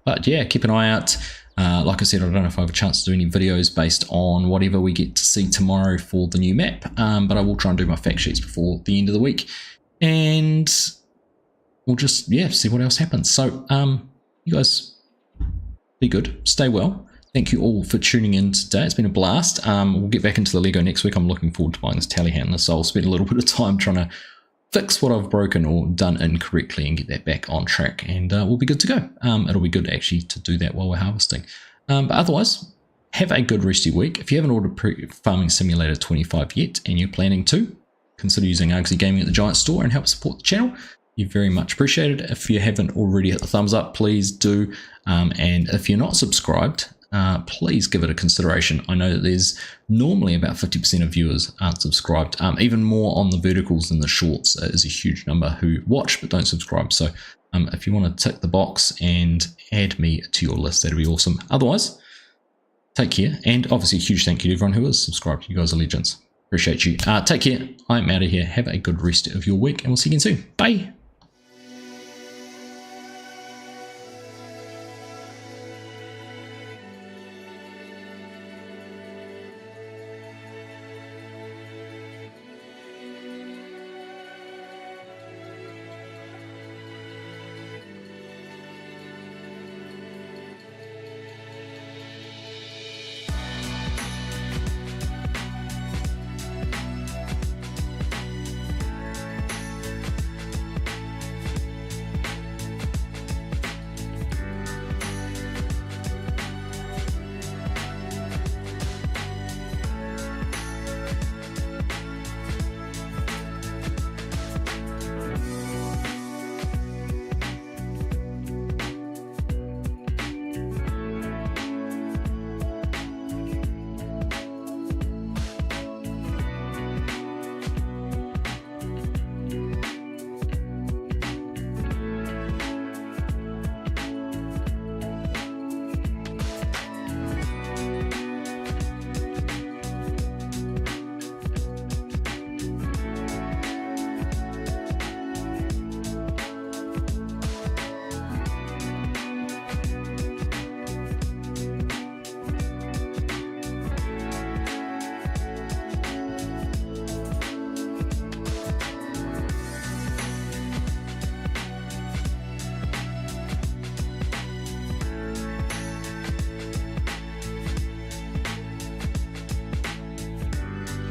But yeah, keep an eye out. Like I said, I don't know if I have a chance to do any videos based on whatever we get to see tomorrow for the new map. But I will try and do my fact sheets before the end of the week. And we'll just, yeah, see what else happens. So, you guys be good, stay well. Thank you all for tuning in today. It's been a blast. We'll get back into the Lego next week. I'm looking forward to buying this telehandler, so I'll spend a little bit of time trying to fix what I've broken or done incorrectly and get that back on track, and we'll be good to go. It'll be good actually to do that while we're harvesting. But otherwise, have a good rest of your week. If you haven't ordered Farming Simulator 25 yet and you're planning to, consider using Argsy Gaming at the Giant Store and help support the channel. You're very much appreciated. If you haven't already hit the thumbs up, please do. And if you're not subscribed, please give it a consideration. I know that there's normally about 50% of viewers aren't subscribed. Even more on the verticals than the shorts is a huge number who watch but don't subscribe. So if you want to tick the box and add me to your list, that'd be awesome. Otherwise, take care. And obviously a huge thank you to everyone who is subscribed. You guys are legends. Appreciate you. Take care. I'm out of here. Have a good rest of your week and we'll see you again soon. Bye.